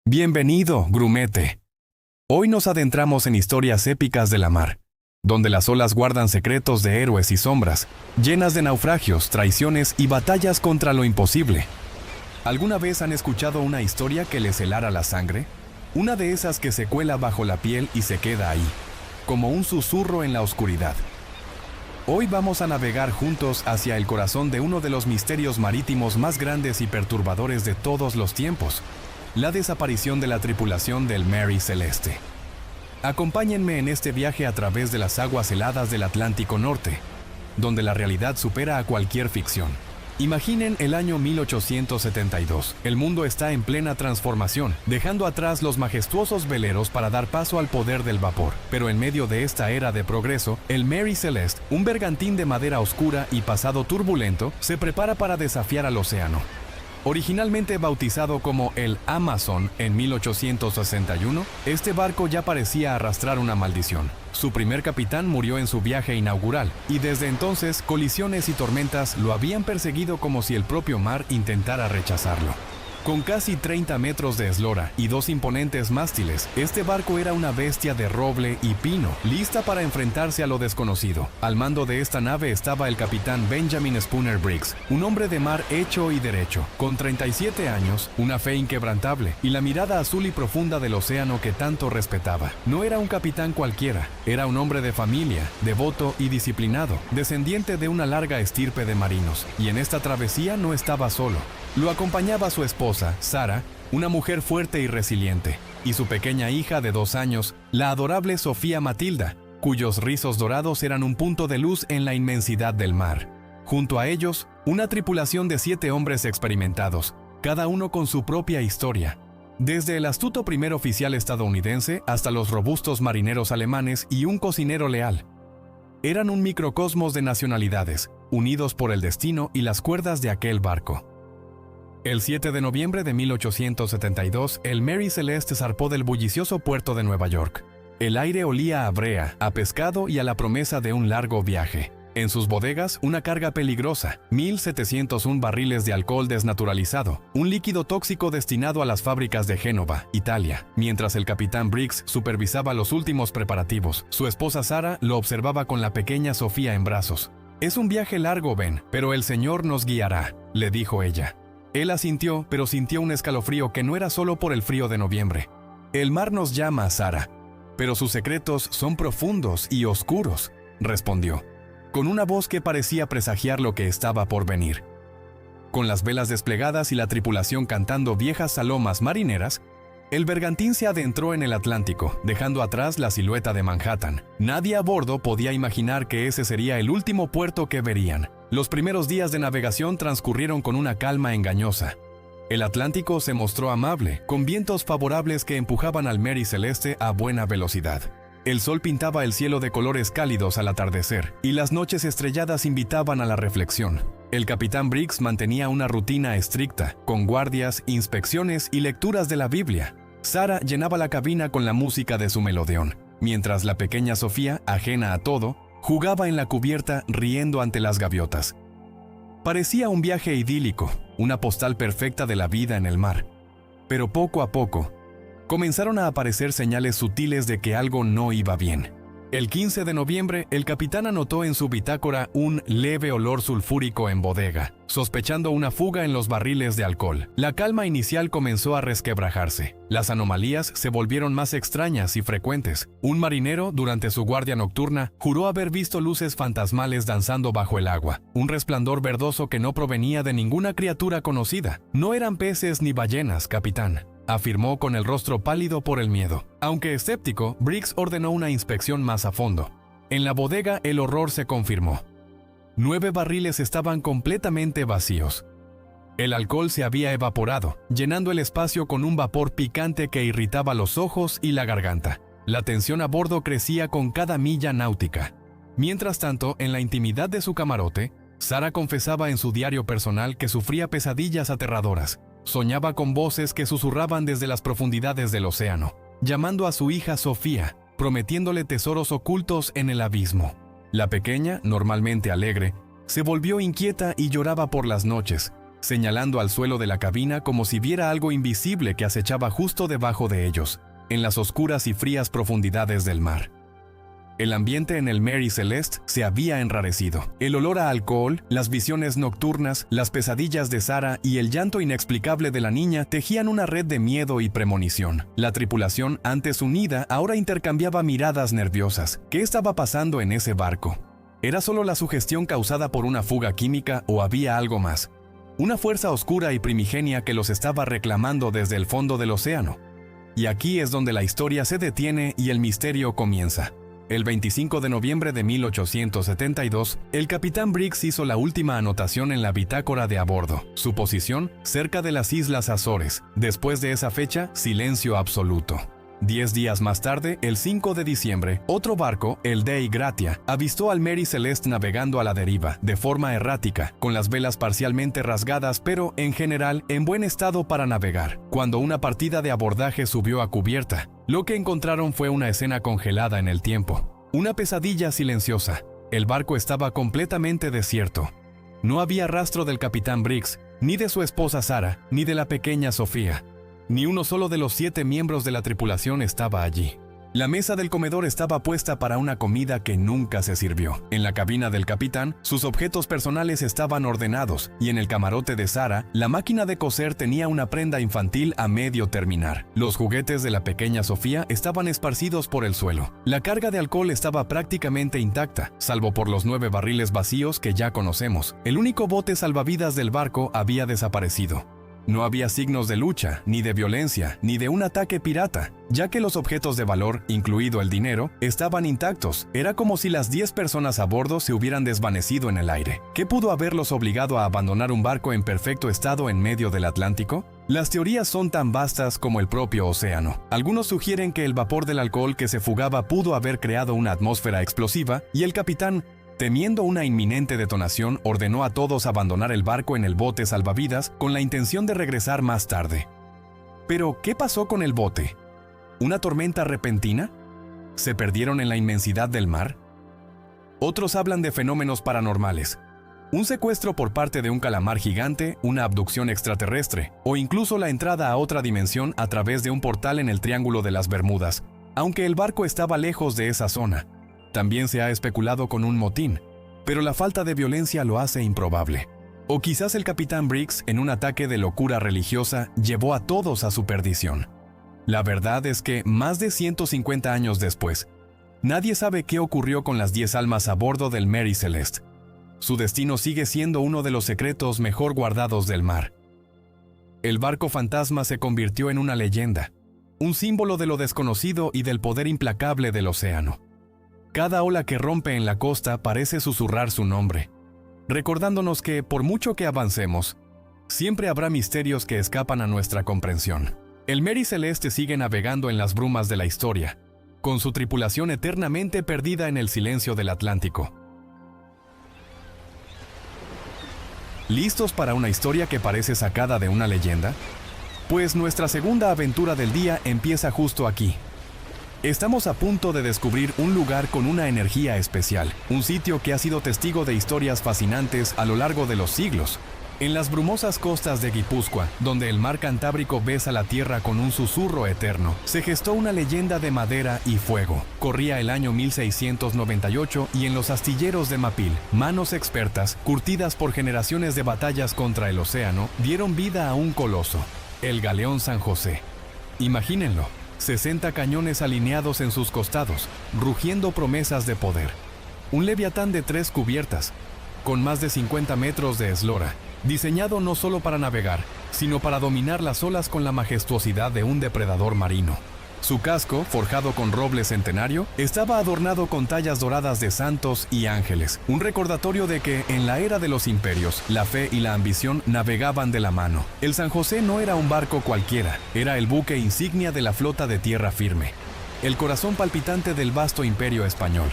Bienvenido, grumete. Hoy nos adentramos en historias épicas de la mar, donde las olas guardan secretos de héroes y sombras, llenas de naufragios, traiciones y batallas contra lo imposible. ¿Alguna vez han escuchado una historia que les helara la sangre? Una de esas que se cuela bajo la piel y se queda ahí, como un susurro en la oscuridad. Hoy vamos a navegar juntos hacia el corazón de uno de los misterios marítimos más grandes y perturbadores de todos los tiempos: la desaparición de la tripulación del Mary Celeste. Acompáñenme en este viaje a través de las aguas heladas del Atlántico Norte, donde la realidad supera a cualquier ficción. Imaginen el año 1872. El mundo está en plena transformación, dejando atrás los majestuosos veleros para dar paso al poder del vapor. Pero en medio de esta era de progreso, el Mary Celeste, un bergantín de madera oscura y pasado turbulento, se prepara para desafiar al océano. Originalmente bautizado como el Amazon en 1861, este barco ya parecía arrastrar una maldición. Su primer capitán murió en su viaje inaugural, y desde entonces colisiones y tormentas lo habían perseguido como si el propio mar intentara rechazarlo. Con casi 30 metros de eslora y 2 imponentes mástiles, este barco era una bestia de roble y pino, lista para enfrentarse a lo desconocido. Al mando de esta nave estaba el capitán Benjamin Spooner Briggs, un hombre de mar hecho y derecho, con 37 años, una fe inquebrantable y la mirada azul y profunda del océano que tanto respetaba. No era un capitán cualquiera, era un hombre de familia, devoto y disciplinado, descendiente de una larga estirpe de marinos, y en esta travesía no estaba solo. Lo acompañaba su esposa, Sara, una mujer fuerte y resiliente, y su pequeña hija de 2 años, la adorable Sofía Matilda, cuyos rizos dorados eran un punto de luz en la inmensidad del mar. Junto a ellos, una tripulación de 7 hombres experimentados, cada uno con su propia historia. Desde el astuto primer oficial estadounidense hasta los robustos marineros alemanes y un cocinero leal. Eran un microcosmos de nacionalidades, unidos por el destino y las cuerdas de aquel barco. El 7 de noviembre de 1872, el Mary Celeste zarpó del bullicioso puerto de Nueva York. El aire olía a brea, a pescado y a la promesa de un largo viaje. En sus bodegas, una carga peligrosa, 1.701 barriles de alcohol desnaturalizado, un líquido tóxico destinado a las fábricas de Génova, Italia. Mientras el capitán Briggs supervisaba los últimos preparativos, su esposa Sara lo observaba con la pequeña Sofía en brazos. «Es un viaje largo, Ben, pero el Señor nos guiará», le dijo ella. Él asintió, pero sintió un escalofrío que no era solo por el frío de noviembre. «El mar nos llama, Sara, pero sus secretos son profundos y oscuros», respondió, con una voz que parecía presagiar lo que estaba por venir. Con las velas desplegadas y la tripulación cantando viejas salomas marineras, el bergantín se adentró en el Atlántico, dejando atrás la silueta de Manhattan. Nadie a bordo podía imaginar que ese sería el último puerto que verían. Los primeros días de navegación transcurrieron con una calma engañosa. El Atlántico se mostró amable, con vientos favorables que empujaban al Mary Celeste a buena velocidad. El sol pintaba el cielo de colores cálidos al atardecer, y las noches estrelladas invitaban a la reflexión. El capitán Briggs mantenía una rutina estricta, con guardias, inspecciones y lecturas de la Biblia. Sara llenaba la cabina con la música de su melodeón, mientras la pequeña Sofía, ajena a todo, jugaba en la cubierta riendo ante las gaviotas. Parecía un viaje idílico, una postal perfecta de la vida en el mar. Pero poco a poco, comenzaron a aparecer señales sutiles de que algo no iba bien. El 15 de noviembre, el capitán anotó en su bitácora un leve olor sulfúrico en bodega, sospechando una fuga en los barriles de alcohol. La calma inicial comenzó a resquebrajarse. Las anomalías se volvieron más extrañas y frecuentes. Un marinero, durante su guardia nocturna, juró haber visto luces fantasmales danzando bajo el agua, un resplandor verdoso que no provenía de ninguna criatura conocida. «No eran peces ni ballenas, capitán», afirmó con el rostro pálido por el miedo. Aunque escéptico, Briggs ordenó una inspección más a fondo. En la bodega el horror se confirmó. 9 barriles estaban completamente vacíos. El alcohol se había evaporado, llenando el espacio con un vapor picante que irritaba los ojos y la garganta. La tensión a bordo crecía con cada milla náutica. Mientras tanto, en la intimidad de su camarote, Sara confesaba en su diario personal que sufría pesadillas aterradoras. Soñaba con voces que susurraban desde las profundidades del océano, llamando a su hija Sofía, prometiéndole tesoros ocultos en el abismo. La pequeña, normalmente alegre, se volvió inquieta y lloraba por las noches, señalando al suelo de la cabina como si viera algo invisible que acechaba justo debajo de ellos, en las oscuras y frías profundidades del mar. El ambiente en el Mary Celeste se había enrarecido. El olor a alcohol, las visiones nocturnas, las pesadillas de Sarah y el llanto inexplicable de la niña tejían una red de miedo y premonición. La tripulación, antes unida, ahora intercambiaba miradas nerviosas. ¿Qué estaba pasando en ese barco? ¿Era solo la sugestión causada por una fuga química o había algo más? Una fuerza oscura y primigenia que los estaba reclamando desde el fondo del océano. Y aquí es donde la historia se detiene y el misterio comienza. El 25 de noviembre de 1872, el capitán Briggs hizo la última anotación en la bitácora de a bordo. Su posición, cerca de las Islas Azores. Después de esa fecha, silencio absoluto. 10 días más tarde, el 5 de diciembre, otro barco, el Dei Gratia, avistó al Mary Celeste navegando a la deriva, de forma errática, con las velas parcialmente rasgadas pero, en general, en buen estado para navegar. Cuando una partida de abordaje subió a cubierta, lo que encontraron fue una escena congelada en el tiempo. Una pesadilla silenciosa. El barco estaba completamente desierto. No había rastro del capitán Briggs, ni de su esposa Sarah, ni de la pequeña Sofía. Ni uno solo de los 7 miembros de la tripulación estaba allí. La mesa del comedor estaba puesta para una comida que nunca se sirvió. En la cabina del capitán, sus objetos personales estaban ordenados, y en el camarote de Sarah, la máquina de coser tenía una prenda infantil a medio terminar. Los juguetes de la pequeña Sofía estaban esparcidos por el suelo. La carga de alcohol estaba prácticamente intacta, salvo por los 9 barriles vacíos que ya conocemos. El único bote salvavidas del barco había desaparecido. No había signos de lucha, ni de violencia, ni de un ataque pirata, ya que los objetos de valor, incluido el dinero, estaban intactos. Era como si las 10 personas a bordo se hubieran desvanecido en el aire. ¿Qué pudo haberlos obligado a abandonar un barco en perfecto estado en medio del Atlántico? Las teorías son tan vastas como el propio océano. Algunos sugieren que el vapor del alcohol que se fugaba pudo haber creado una atmósfera explosiva y el capitán, temiendo una inminente detonación, ordenó a todos abandonar el barco en el bote salvavidas con la intención de regresar más tarde. Pero, ¿qué pasó con el bote? ¿Una tormenta repentina? ¿Se perdieron en la inmensidad del mar? Otros hablan de fenómenos paranormales. Un secuestro por parte de un calamar gigante, una abducción extraterrestre, o incluso la entrada a otra dimensión a través de un portal en el Triángulo de las Bermudas, aunque el barco estaba lejos de esa zona. También se ha especulado con un motín, pero la falta de violencia lo hace improbable. O quizás el capitán Briggs, en un ataque de locura religiosa, llevó a todos a su perdición. La verdad es que, más de 150 años después, nadie sabe qué ocurrió con las 10 almas a bordo del Mary Celeste. Su destino sigue siendo uno de los secretos mejor guardados del mar. El barco fantasma se convirtió en una leyenda, un símbolo de lo desconocido y del poder implacable del océano. Cada ola que rompe en la costa parece susurrar su nombre, recordándonos que, por mucho que avancemos, siempre habrá misterios que escapan a nuestra comprensión. El Mary Celeste sigue navegando en las brumas de la historia, con su tripulación eternamente perdida en el silencio del Atlántico. ¿Listos para una historia que parece sacada de una leyenda? Pues nuestra segunda aventura del día empieza justo aquí. Estamos a punto de descubrir un lugar con una energía especial, un sitio que ha sido testigo de historias fascinantes a lo largo de los siglos. En las brumosas costas de Guipúzcoa, donde el mar Cantábrico besa la tierra con un susurro eterno, se gestó una leyenda de madera y fuego. Corría el año 1698 y en los astilleros de Mapil, manos expertas, curtidas por generaciones de batallas contra el océano, dieron vida a un coloso, el galeón San José. Imagínenlo. 60 cañones alineados en sus costados, rugiendo promesas de poder. Un leviatán de 3 cubiertas, con más de 50 metros de eslora, diseñado no solo para navegar, sino para dominar las olas con la majestuosidad de un depredador marino. Su casco, forjado con roble centenario, estaba adornado con tallas doradas de santos y ángeles, un recordatorio de que, en la era de los imperios, la fe y la ambición navegaban de la mano. El San José no era un barco cualquiera, era el buque insignia de la flota de tierra firme, el corazón palpitante del vasto imperio español.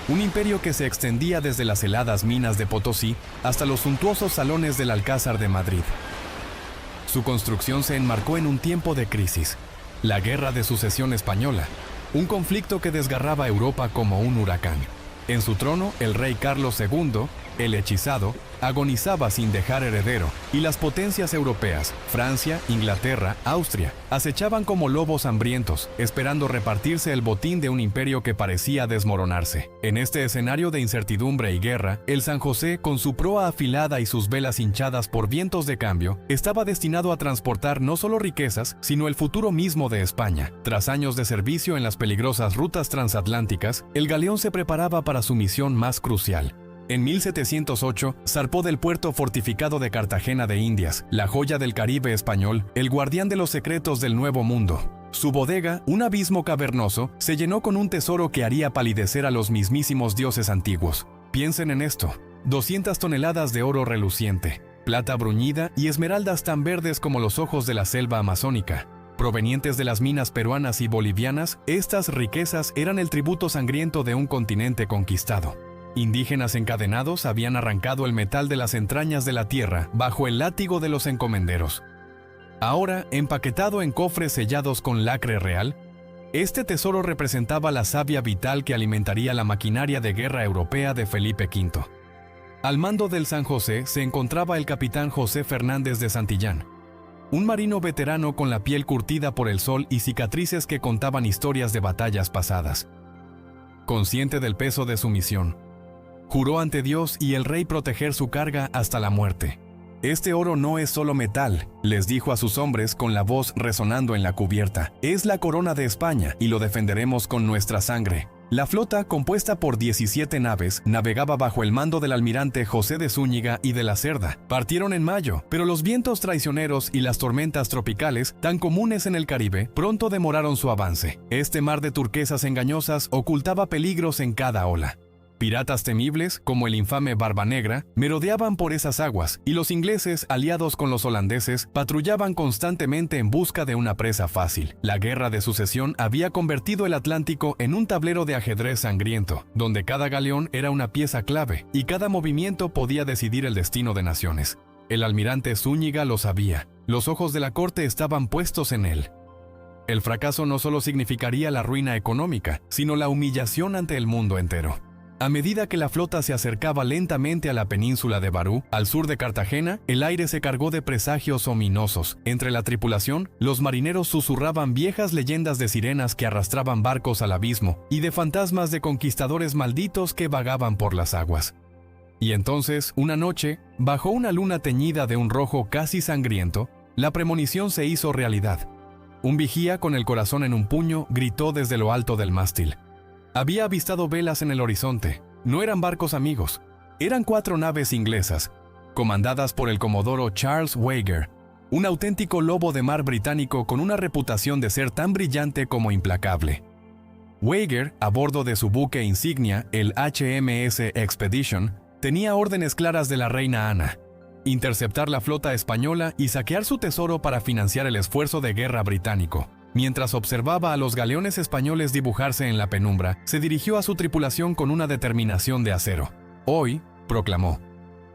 Un imperio que se extendía desde las heladas minas de Potosí hasta los suntuosos salones del Alcázar de Madrid. Su construcción se enmarcó en un tiempo de crisis. La Guerra de Sucesión Española, un conflicto que desgarraba Europa como un huracán. En su trono, el rey Carlos II, el hechizado, agonizaba sin dejar heredero, y las potencias europeas, Francia, Inglaterra, Austria, acechaban como lobos hambrientos, esperando repartirse el botín de un imperio que parecía desmoronarse. En este escenario de incertidumbre y guerra, el San José, con su proa afilada y sus velas hinchadas por vientos de cambio, estaba destinado a transportar no solo riquezas, sino el futuro mismo de España. Tras años de servicio en las peligrosas rutas transatlánticas, el galeón se preparaba para su misión más crucial. En 1708, zarpó del puerto fortificado de Cartagena de Indias, la joya del Caribe español, el guardián de los secretos del Nuevo Mundo. Su bodega, un abismo cavernoso, se llenó con un tesoro que haría palidecer a los mismísimos dioses antiguos. Piensen en esto: 200 toneladas de oro reluciente, plata bruñida y esmeraldas tan verdes como los ojos de la selva amazónica. Provenientes de las minas peruanas y bolivianas, estas riquezas eran el tributo sangriento de un continente conquistado. Indígenas encadenados habían arrancado el metal de las entrañas de la tierra bajo el látigo de los encomenderos. Ahora, empaquetado en cofres sellados con lacre real, este tesoro representaba la savia vital que alimentaría la maquinaria de guerra europea de Felipe V. Al mando del San José se encontraba el capitán José Fernández de Santillán, un marino veterano con la piel curtida por el sol y cicatrices que contaban historias de batallas pasadas. Consciente del peso de su misión, juró ante Dios y el rey proteger su carga hasta la muerte. «Este oro no es solo metal», les dijo a sus hombres con la voz resonando en la cubierta. «Es la corona de España y lo defenderemos con nuestra sangre». La flota, compuesta por 17 naves, navegaba bajo el mando del almirante José de Zúñiga y de la Cerda. Partieron en mayo, pero los vientos traicioneros y las tormentas tropicales, tan comunes en el Caribe, pronto demoraron su avance. Este mar de turquesas engañosas ocultaba peligros en cada ola. Piratas temibles, como el infame Barba Negra, merodeaban por esas aguas, y los ingleses, aliados con los holandeses, patrullaban constantemente en busca de una presa fácil. La guerra de sucesión había convertido el Atlántico en un tablero de ajedrez sangriento, donde cada galeón era una pieza clave, y cada movimiento podía decidir el destino de naciones. El almirante Zúñiga lo sabía. Los ojos de la corte estaban puestos en él. El fracaso no solo significaría la ruina económica, sino la humillación ante el mundo entero. A medida que la flota se acercaba lentamente a la península de Barú, al sur de Cartagena, el aire se cargó de presagios ominosos. Entre la tripulación, los marineros susurraban viejas leyendas de sirenas que arrastraban barcos al abismo y de fantasmas de conquistadores malditos que vagaban por las aguas. Y entonces, una noche, bajo una luna teñida de un rojo casi sangriento, la premonición se hizo realidad. Un vigía con el corazón en un puño gritó desde lo alto del mástil. Había avistado velas en el horizonte. No eran barcos amigos. Eran 4 naves inglesas, comandadas por el comodoro Charles Wager, un auténtico lobo de mar británico con una reputación de ser tan brillante como implacable. Wager, a bordo de su buque insignia, el HMS Expedition, tenía órdenes claras de la reina Ana: interceptar la flota española y saquear su tesoro para financiar el esfuerzo de guerra británico. Mientras observaba a los galeones españoles dibujarse en la penumbra, se dirigió a su tripulación con una determinación de acero. «Hoy», proclamó,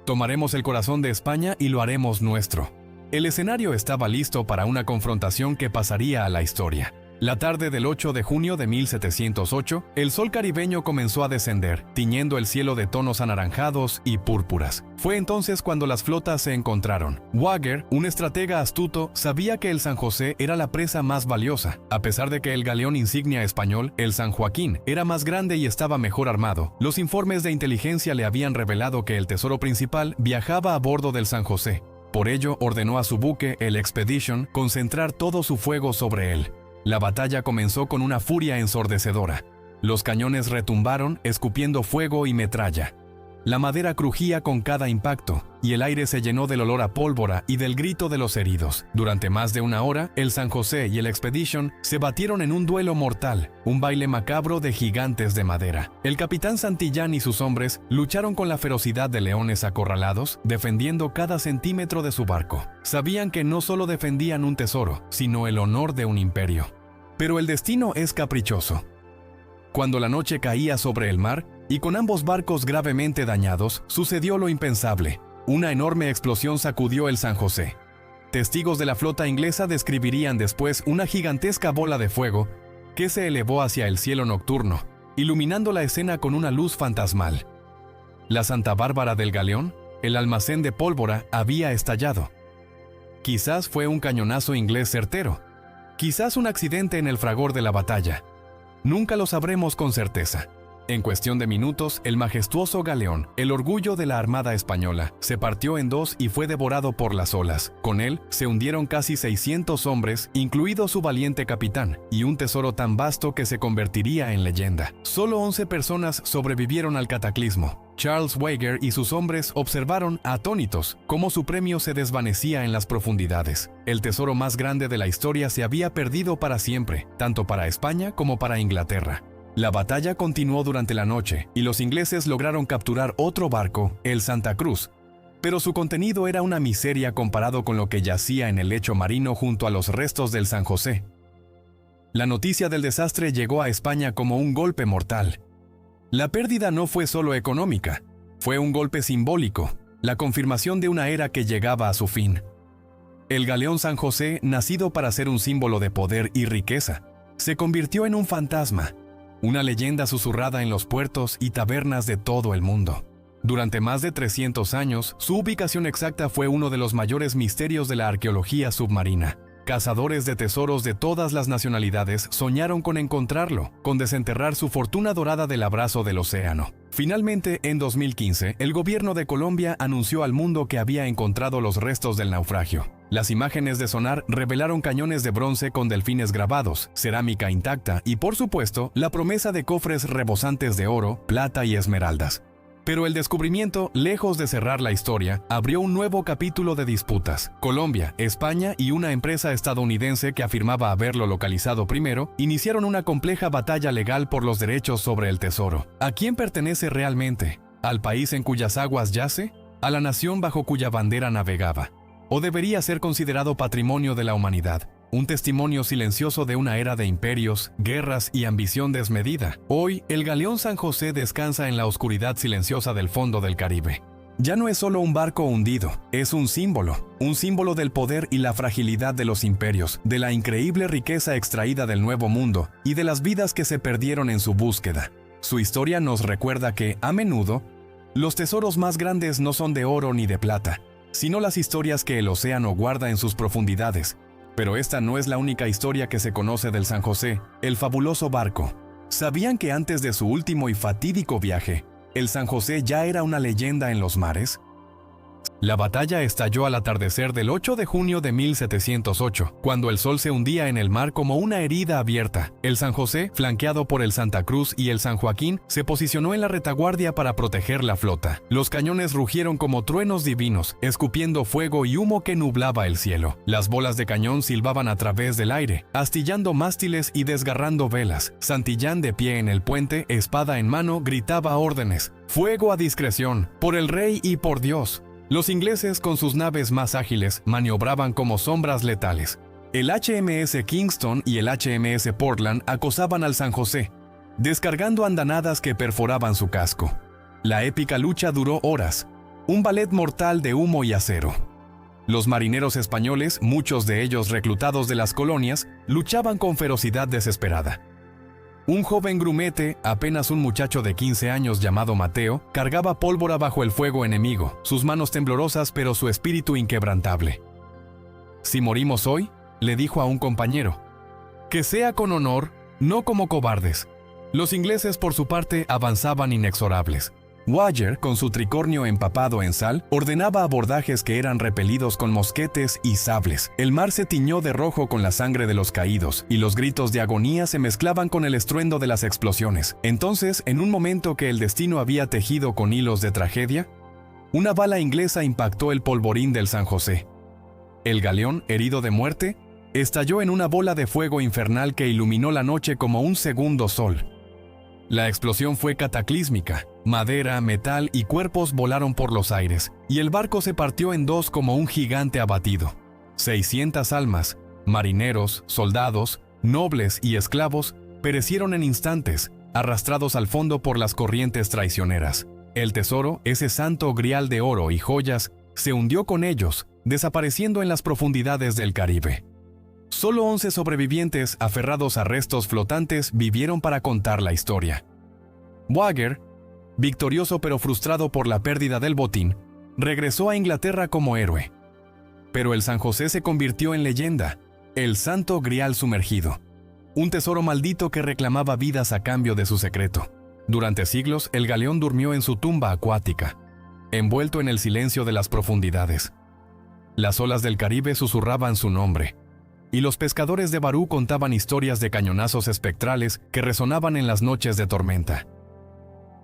«tomaremos el corazón de España y lo haremos nuestro». El escenario estaba listo para una confrontación que pasaría a la historia. La tarde del 8 de junio de 1708, el sol caribeño comenzó a descender, tiñendo el cielo de tonos anaranjados y púrpuras. Fue entonces cuando las flotas se encontraron. Wager, un estratega astuto, sabía que el San José era la presa más valiosa. A pesar de que el galeón insignia español, el San Joaquín, era más grande y estaba mejor armado, los informes de inteligencia le habían revelado que el tesoro principal viajaba a bordo del San José. Por ello, ordenó a su buque, el Expedition, concentrar todo su fuego sobre él. La batalla comenzó con una furia ensordecedora. Los cañones retumbaron, escupiendo fuego y metralla. La madera crujía con cada impacto, y el aire se llenó del olor a pólvora y del grito de los heridos. Durante más de una hora, el San José y el Expedition se batieron en un duelo mortal, un baile macabro de gigantes de madera. El capitán Santillán y sus hombres lucharon con la ferocidad de leones acorralados, defendiendo cada centímetro de su barco. Sabían que no solo defendían un tesoro, sino el honor de un imperio. Pero el destino es caprichoso. Cuando la noche caía sobre el mar, y con ambos barcos gravemente dañados, sucedió lo impensable. Una enorme explosión sacudió el San José. Testigos de la flota inglesa describirían después una gigantesca bola de fuego que se elevó hacia el cielo nocturno, iluminando la escena con una luz fantasmal. La Santa Bárbara del galeón, el almacén de pólvora, había estallado. Quizás fue un cañonazo inglés certero. Quizás un accidente en el fragor de la batalla. Nunca lo sabremos con certeza. En cuestión de minutos, el majestuoso galeón, el orgullo de la Armada Española, se partió en dos y fue devorado por las olas. Con él, se hundieron casi 600 hombres, incluido su valiente capitán, y un tesoro tan vasto que se convertiría en leyenda. Solo 11 personas sobrevivieron al cataclismo. Charles Wager y sus hombres observaron, atónitos, cómo su premio se desvanecía en las profundidades. El tesoro más grande de la historia se había perdido para siempre, tanto para España como para Inglaterra. La batalla continuó durante la noche y los ingleses lograron capturar otro barco, el Santa Cruz, pero su contenido era una miseria comparado con lo que yacía en el lecho marino junto a los restos del San José. La noticia del desastre llegó a España como un golpe mortal. La pérdida no fue solo económica, fue un golpe simbólico, la confirmación de una era que llegaba a su fin. El galeón San José, nacido para ser un símbolo de poder y riqueza, se convirtió en un fantasma, una leyenda susurrada en los puertos y tabernas de todo el mundo. Durante más de 300 años, su ubicación exacta fue uno de los mayores misterios de la arqueología submarina. Cazadores de tesoros de todas las nacionalidades soñaron con encontrarlo, con desenterrar su fortuna dorada del abrazo del océano. Finalmente, en 2015, el gobierno de Colombia anunció al mundo que había encontrado los restos del naufragio. Las imágenes de sonar revelaron cañones de bronce con delfines grabados, cerámica intacta y, por supuesto, la promesa de cofres rebosantes de oro, plata y esmeraldas. Pero el descubrimiento, lejos de cerrar la historia, abrió un nuevo capítulo de disputas. Colombia, España y una empresa estadounidense que afirmaba haberlo localizado primero, iniciaron una compleja batalla legal por los derechos sobre el tesoro. ¿A quién pertenece realmente? ¿Al país en cuyas aguas yace? ¿A la nación bajo cuya bandera navegaba? ¿O debería ser considerado patrimonio de la humanidad? Un testimonio silencioso de una era de imperios, guerras y ambición desmedida. Hoy, el galeón San José descansa en la oscuridad silenciosa del fondo del Caribe. Ya no es solo un barco hundido, es un símbolo del poder y la fragilidad de los imperios, de la increíble riqueza extraída del Nuevo Mundo y de las vidas que se perdieron en su búsqueda. Su historia nos recuerda que, a menudo, los tesoros más grandes no son de oro ni de plata, sino las historias que el océano guarda en sus profundidades. Pero esta no es la única historia que se conoce del San José, el fabuloso barco. ¿Sabían que antes de su último y fatídico viaje, el San José ya era una leyenda en los mares? La batalla estalló al atardecer del 8 de junio de 1708, cuando el sol se hundía en el mar como una herida abierta. El San José, flanqueado por el Santa Cruz y el San Joaquín, se posicionó en la retaguardia para proteger la flota. Los cañones rugieron como truenos divinos, escupiendo fuego y humo que nublaba el cielo. Las bolas de cañón silbaban a través del aire, astillando mástiles y desgarrando velas. Santillán, de pie en el puente, espada en mano, gritaba órdenes. ¡Fuego a discreción! ¡Por el rey y por Dios! Los ingleses, con sus naves más ágiles, maniobraban como sombras letales. El HMS Kingston y el HMS Portland acosaban al San José, descargando andanadas que perforaban su casco. La épica lucha duró horas, un ballet mortal de humo y acero. Los marineros españoles, muchos de ellos reclutados de las colonias, luchaban con ferocidad desesperada. Un joven grumete, apenas un muchacho de 15 años llamado Mateo, cargaba pólvora bajo el fuego enemigo, sus manos temblorosas pero su espíritu inquebrantable. «Si morimos hoy», le dijo a un compañero, «que sea con honor, no como cobardes». Los ingleses, por su parte, avanzaban inexorables. Wager, con su tricornio empapado en sal, ordenaba abordajes que eran repelidos con mosquetes y sables. El mar se tiñó de rojo con la sangre de los caídos, y los gritos de agonía se mezclaban con el estruendo de las explosiones. Entonces, en un momento que el destino había tejido con hilos de tragedia, una bala inglesa impactó el polvorín del San José. El galeón, herido de muerte, estalló en una bola de fuego infernal que iluminó la noche como un segundo sol. La explosión fue cataclísmica. Madera, metal y cuerpos volaron por los aires, y el barco se partió en dos como un gigante abatido. 600 almas, marineros, soldados, nobles y esclavos, perecieron en instantes, arrastrados al fondo por las corrientes traicioneras. El tesoro, ese santo grial de oro y joyas, se hundió con ellos, desapareciendo en las profundidades del Caribe. Solo 11 sobrevivientes, aferrados a restos flotantes, vivieron para contar la historia. Wager, victorioso pero frustrado por la pérdida del botín, regresó a Inglaterra como héroe. Pero el San José se convirtió en leyenda, el Santo Grial sumergido, un tesoro maldito que reclamaba vidas a cambio de su secreto. Durante siglos, el galeón durmió en su tumba acuática, envuelto en el silencio de las profundidades. Las olas del Caribe susurraban su nombre, y los pescadores de Barú contaban historias de cañonazos espectrales que resonaban en las noches de tormenta.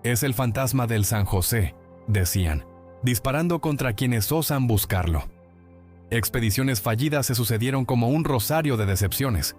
«Es el fantasma del San José», decían, disparando contra quienes osan buscarlo. Expediciones fallidas se sucedieron como un rosario de decepciones.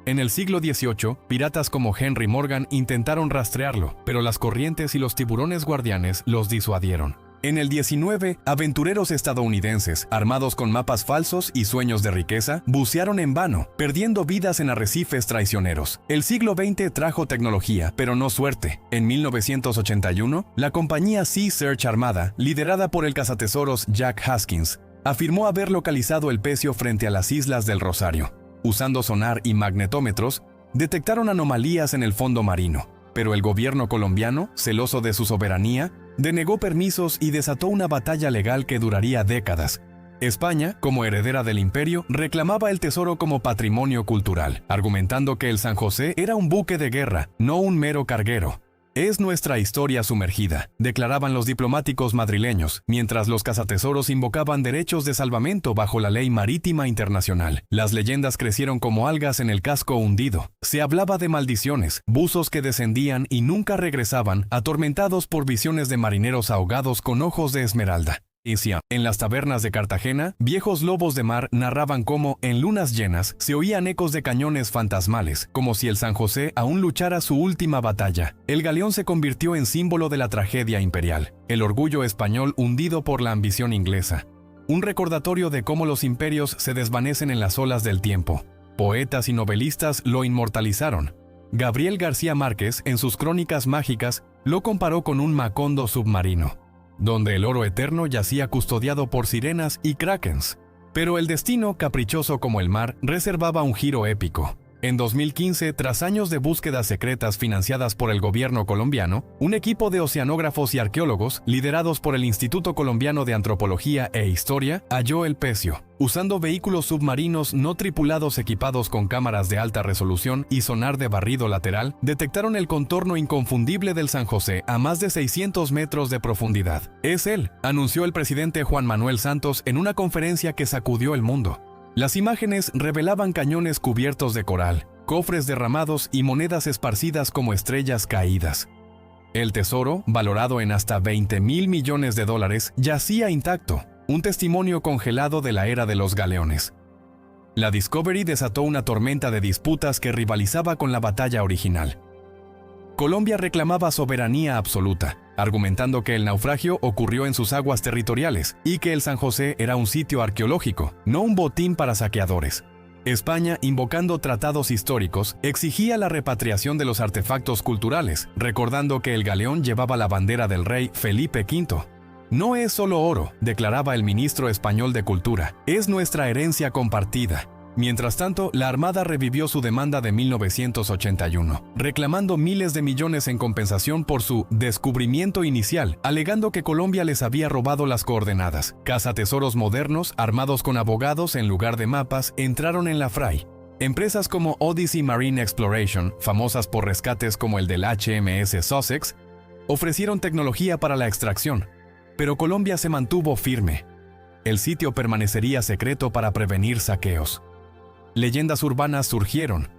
En el siglo XVIII, piratas como Henry Morgan intentaron rastrearlo, pero las corrientes y los tiburones guardianes los disuadieron. En el XIX, aventureros estadounidenses, armados con mapas falsos y sueños de riqueza, bucearon en vano, perdiendo vidas en arrecifes traicioneros. El siglo XX trajo tecnología, pero no suerte. En 1981, la compañía Sea Search Armada, liderada por el cazatesoros Jack Haskins, afirmó haber localizado el pecio frente a las Islas del Rosario. Usando sonar y magnetómetros, detectaron anomalías en el fondo marino, pero el gobierno colombiano, celoso de su soberanía, denegó permisos y desató una batalla legal que duraría décadas. España, como heredera del imperio, reclamaba el tesoro como patrimonio cultural, argumentando que el San José era un buque de guerra, no un mero carguero. «Es nuestra historia sumergida», declaraban los diplomáticos madrileños, mientras los cazatesoros invocaban derechos de salvamento bajo la ley marítima internacional. Las leyendas crecieron como algas en el casco hundido. Se hablaba de maldiciones, buzos que descendían y nunca regresaban, atormentados por visiones de marineros ahogados con ojos de esmeralda. En las tabernas de Cartagena, viejos lobos de mar narraban cómo, en lunas llenas, se oían ecos de cañones fantasmales, como si el San José aún luchara su última batalla. El galeón se convirtió en símbolo de la tragedia imperial, el orgullo español hundido por la ambición inglesa. Un recordatorio de cómo los imperios se desvanecen en las olas del tiempo. Poetas y novelistas lo inmortalizaron. Gabriel García Márquez, en sus crónicas mágicas, lo comparó con un Macondo submarino, donde el oro eterno yacía custodiado por sirenas y krakens. Pero el destino, caprichoso como el mar, reservaba un giro épico. En 2015, tras años de búsquedas secretas financiadas por el gobierno colombiano, un equipo de oceanógrafos y arqueólogos, liderados por el Instituto Colombiano de Antropología e Historia, halló el pecio. Usando vehículos submarinos no tripulados equipados con cámaras de alta resolución y sonar de barrido lateral, detectaron el contorno inconfundible del San José a más de 600 metros de profundidad. «Es él», anunció el presidente Juan Manuel Santos en una conferencia que sacudió el mundo. Las imágenes revelaban cañones cubiertos de coral, cofres derramados y monedas esparcidas como estrellas caídas. El tesoro, valorado en hasta $20.000 millones, yacía intacto, un testimonio congelado de la era de los galeones. La Discovery desató una tormenta de disputas que rivalizaba con la batalla original. Colombia reclamaba soberanía absoluta, argumentando que el naufragio ocurrió en sus aguas territoriales y que el San José era un sitio arqueológico, no un botín para saqueadores. España, invocando tratados históricos, exigía la repatriación de los artefactos culturales, recordando que el galeón llevaba la bandera del rey Felipe V. «No es solo oro», declaraba el ministro español de Cultura, «es nuestra herencia compartida». Mientras tanto, la Armada revivió su demanda de 1981, reclamando miles de millones en compensación por su descubrimiento inicial, alegando que Colombia les había robado las coordenadas. Cazatesoros modernos, armados con abogados en lugar de mapas, entraron en la fray. Empresas como Odyssey Marine Exploration, famosas por rescates como el del HMS Sussex, ofrecieron tecnología para la extracción, pero Colombia se mantuvo firme. El sitio permanecería secreto para prevenir saqueos. Leyendas urbanas surgieron,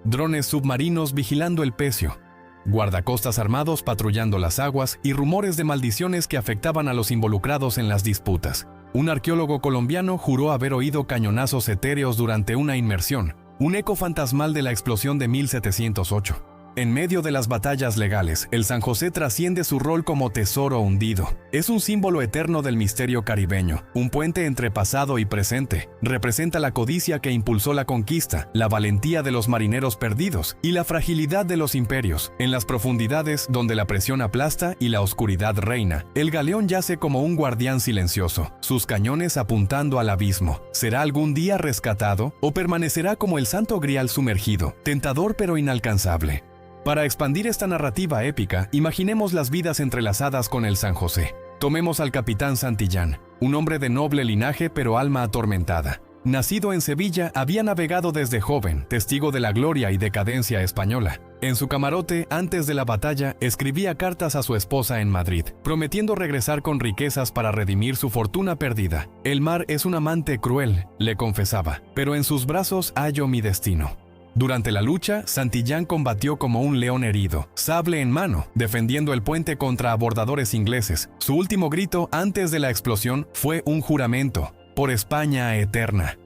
drones submarinos vigilando el pecio, guardacostas armados patrullando las aguas y rumores de maldiciones que afectaban a los involucrados en las disputas. Un arqueólogo colombiano juró haber oído cañonazos etéreos durante una inmersión, un eco fantasmal de la explosión de 1708. En medio de las batallas legales, el San José trasciende su rol como tesoro hundido. Es un símbolo eterno del misterio caribeño, un puente entre pasado y presente. Representa la codicia que impulsó la conquista, la valentía de los marineros perdidos y la fragilidad de los imperios. En las profundidades, donde la presión aplasta y la oscuridad reina, el galeón yace como un guardián silencioso, sus cañones apuntando al abismo. ¿Será algún día rescatado o permanecerá como el Santo Grial sumergido, tentador pero inalcanzable? Para expandir esta narrativa épica, imaginemos las vidas entrelazadas con el San José. Tomemos al capitán Santillán, un hombre de noble linaje pero alma atormentada. Nacido en Sevilla, había navegado desde joven, testigo de la gloria y decadencia española. En su camarote, antes de la batalla, escribía cartas a su esposa en Madrid, prometiendo regresar con riquezas para redimir su fortuna perdida. El mar es un amante cruel, le confesaba, pero en sus brazos hallo mi destino. Durante la lucha, Santillán combatió como un león herido, sable en mano, defendiendo el puente contra abordadores ingleses. Su último grito antes de la explosión fue un juramento: por España eterna.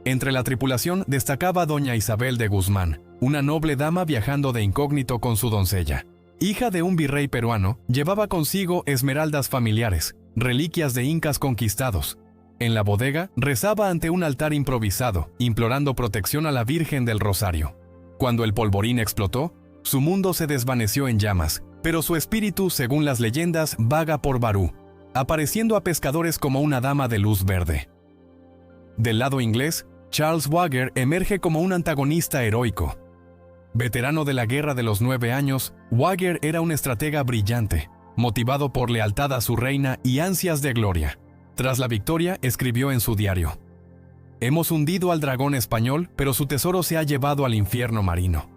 Entre la tripulación destacaba doña Isabel de Guzmán, una noble dama viajando de incógnito con su doncella. Hija de un virrey peruano, llevaba consigo esmeraldas familiares, reliquias de incas conquistados. En la bodega, rezaba ante un altar improvisado, implorando protección a la Virgen del Rosario. Cuando el polvorín explotó, su mundo se desvaneció en llamas, pero su espíritu, según las leyendas, vaga por Barú, apareciendo a pescadores como una dama de luz verde. Del lado inglés, Charles Wagger emerge como un antagonista heroico. Veterano de la Guerra de los 9 años, Wagger era un estratega brillante, motivado por lealtad a su reina y ansias de gloria. Tras la victoria, escribió en su diario: «Hemos hundido al dragón español, pero su tesoro se ha llevado al infierno marino».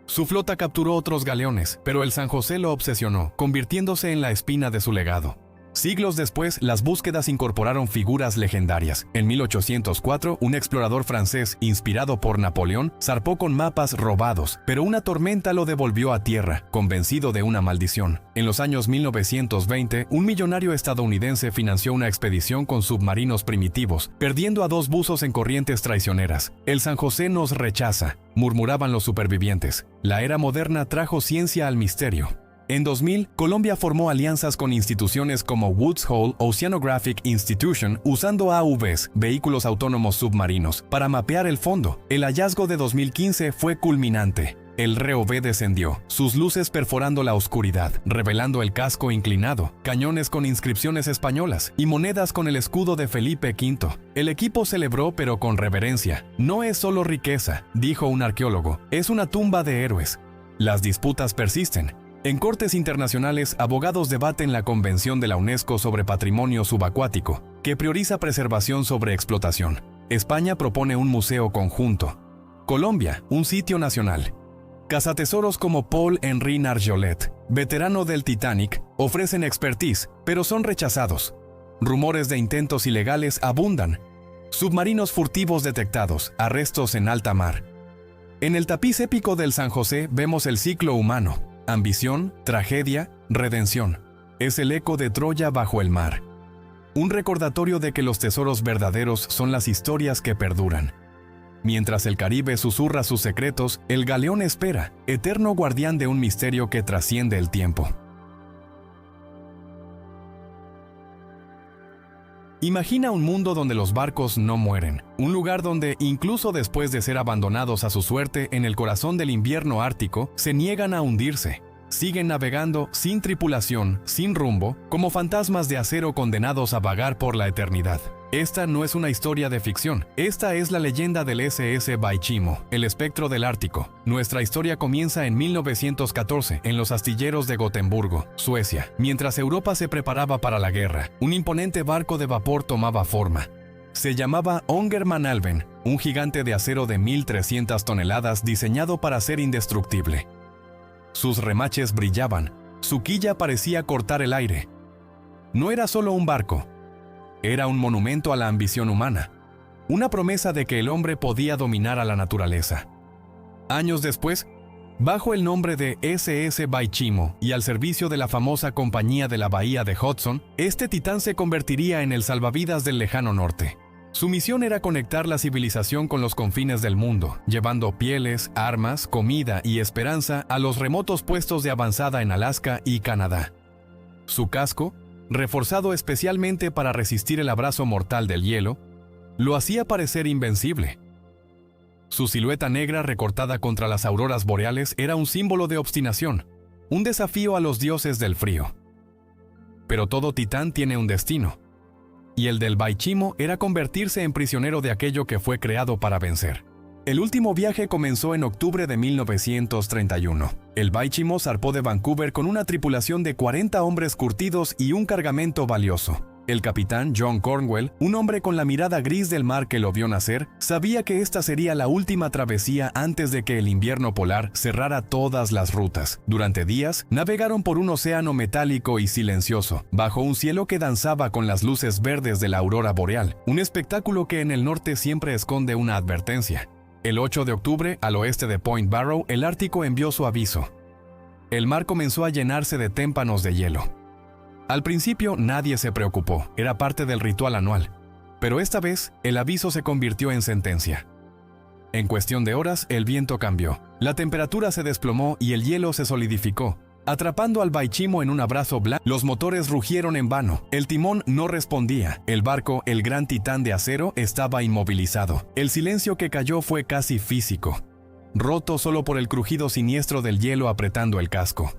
Su flota capturó otros galeones, pero el San José lo obsesionó, convirtiéndose en la espina de su legado. Siglos después, las búsquedas incorporaron figuras legendarias. En 1804, un explorador francés, inspirado por Napoleón, zarpó con mapas robados, pero una tormenta lo devolvió a tierra, convencido de una maldición. En los años 1920, un millonario estadounidense financió una expedición con submarinos primitivos, perdiendo a 2 buzos en corrientes traicioneras. «El San José nos rechaza», murmuraban los supervivientes. La era moderna trajo ciencia al misterio. En 2000, Colombia formó alianzas con instituciones como Woods Hole Oceanographic Institution usando AUVs, vehículos autónomos submarinos, para mapear el fondo. El hallazgo de 2015 fue culminante. El ROV descendió, sus luces perforando la oscuridad, revelando el casco inclinado, cañones con inscripciones españolas y monedas con el escudo de Felipe V. El equipo celebró, pero con reverencia. «No es solo riqueza», dijo un arqueólogo, «es una tumba de héroes». Las disputas persisten. En cortes internacionales, abogados debaten la Convención de la UNESCO sobre Patrimonio Subacuático, que prioriza preservación sobre explotación. España propone un museo conjunto. Colombia, un sitio nacional. Cazatesoros como Paul-Henri Nargeolet, veterano del Titanic, ofrecen expertise, pero son rechazados. Rumores de intentos ilegales abundan. Submarinos furtivos detectados, arrestos en alta mar. En el tapiz épico del San José vemos el ciclo humano. Ambición, tragedia, redención. Es el eco de Troya bajo el mar. Un recordatorio de que los tesoros verdaderos son las historias que perduran. Mientras el Caribe susurra sus secretos, el galeón espera, eterno guardián de un misterio que trasciende el tiempo. Imagina un mundo donde los barcos no mueren, un lugar donde, incluso después de ser abandonados a su suerte en el corazón del invierno ártico, se niegan a hundirse. Siguen navegando sin tripulación, sin rumbo, como fantasmas de acero condenados a vagar por la eternidad. Esta no es una historia de ficción, esta es la leyenda del SS Baichimo, el espectro del Ártico. Nuestra historia comienza en 1914, en los astilleros de Gotemburgo, Suecia. Mientras Europa se preparaba para la guerra, un imponente barco de vapor tomaba forma. Se llamaba Ångermanälven, un gigante de acero de 1.300 toneladas diseñado para ser indestructible. Sus remaches brillaban, su quilla parecía cortar el aire. No era solo un barco. Era un monumento a la ambición humana, una promesa de que el hombre podía dominar a la naturaleza. Años después, bajo el nombre de SS Baichimo y al servicio de la famosa Compañía de la Bahía de Hudson, este titán se convertiría en el salvavidas del lejano norte. Su misión era conectar la civilización con los confines del mundo, llevando pieles, armas, comida y esperanza a los remotos puestos de avanzada en Alaska y Canadá. Su casco, reforzado especialmente para resistir el abrazo mortal del hielo, lo hacía parecer invencible. Su silueta negra recortada contra las auroras boreales era un símbolo de obstinación, un desafío a los dioses del frío. Pero todo titán tiene un destino, y el del Baichimo era convertirse en prisionero de aquello que fue creado para vencer. El último viaje comenzó en octubre de 1931. El Baichimo zarpó de Vancouver con una tripulación de 40 hombres curtidos y un cargamento valioso. El capitán John Cornwell, un hombre con la mirada gris del mar que lo vio nacer, sabía que esta sería la última travesía antes de que el invierno polar cerrara todas las rutas. Durante días, navegaron por un océano metálico y silencioso, bajo un cielo que danzaba con las luces verdes de la aurora boreal, un espectáculo que en el norte siempre esconde una advertencia. El 8 de octubre, al oeste de Point Barrow, el Ártico envió su aviso. El mar comenzó a llenarse de témpanos de hielo. Al principio nadie se preocupó, era parte del ritual anual. Pero esta vez, el aviso se convirtió en sentencia. En cuestión de horas, el viento cambió. La temperatura se desplomó y el hielo se solidificó, atrapando al Baichimo en un abrazo blanco. Los motores rugieron en vano, el timón no respondía, el barco, el gran titán de acero, estaba inmovilizado. El silencio que cayó fue casi físico, roto solo por el crujido siniestro del hielo apretando el casco.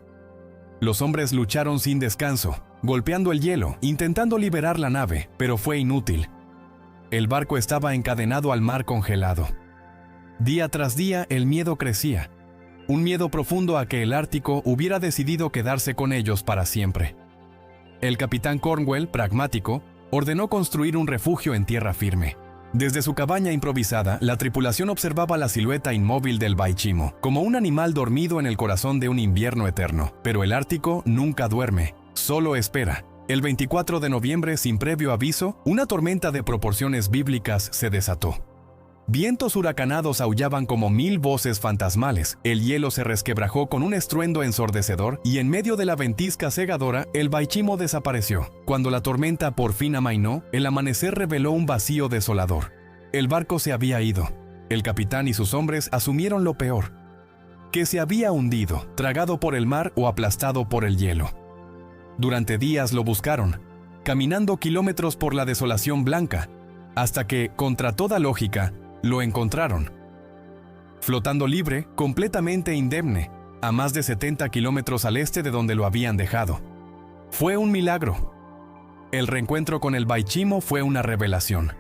Los hombres lucharon sin descanso, golpeando el hielo, intentando liberar la nave, pero fue inútil. El barco estaba encadenado al mar congelado. Día tras día el miedo crecía, un miedo profundo a que el Ártico hubiera decidido quedarse con ellos para siempre. El capitán Cornwell, pragmático, ordenó construir un refugio en tierra firme. Desde su cabaña improvisada, la tripulación observaba la silueta inmóvil del Baichimo, como un animal dormido en el corazón de un invierno eterno. Pero el Ártico nunca duerme, solo espera. El 24 de noviembre, sin previo aviso, una tormenta de proporciones bíblicas se desató. Vientos huracanados aullaban como 1000 voces fantasmales, el hielo se resquebrajó con un estruendo ensordecedor y en medio de la ventisca cegadora, el Baichimo desapareció. Cuando la tormenta por fin amainó, el amanecer reveló un vacío desolador. El barco se había ido. El capitán y sus hombres asumieron lo peor, que se había hundido, tragado por el mar o aplastado por el hielo. Durante días lo buscaron, caminando kilómetros por la desolación blanca, hasta que, contra toda lógica, lo encontraron. Flotando libre, completamente indemne, a más de 70 kilómetros al este de donde lo habían dejado. Fue un milagro. El reencuentro con el Baichimo fue una revelación.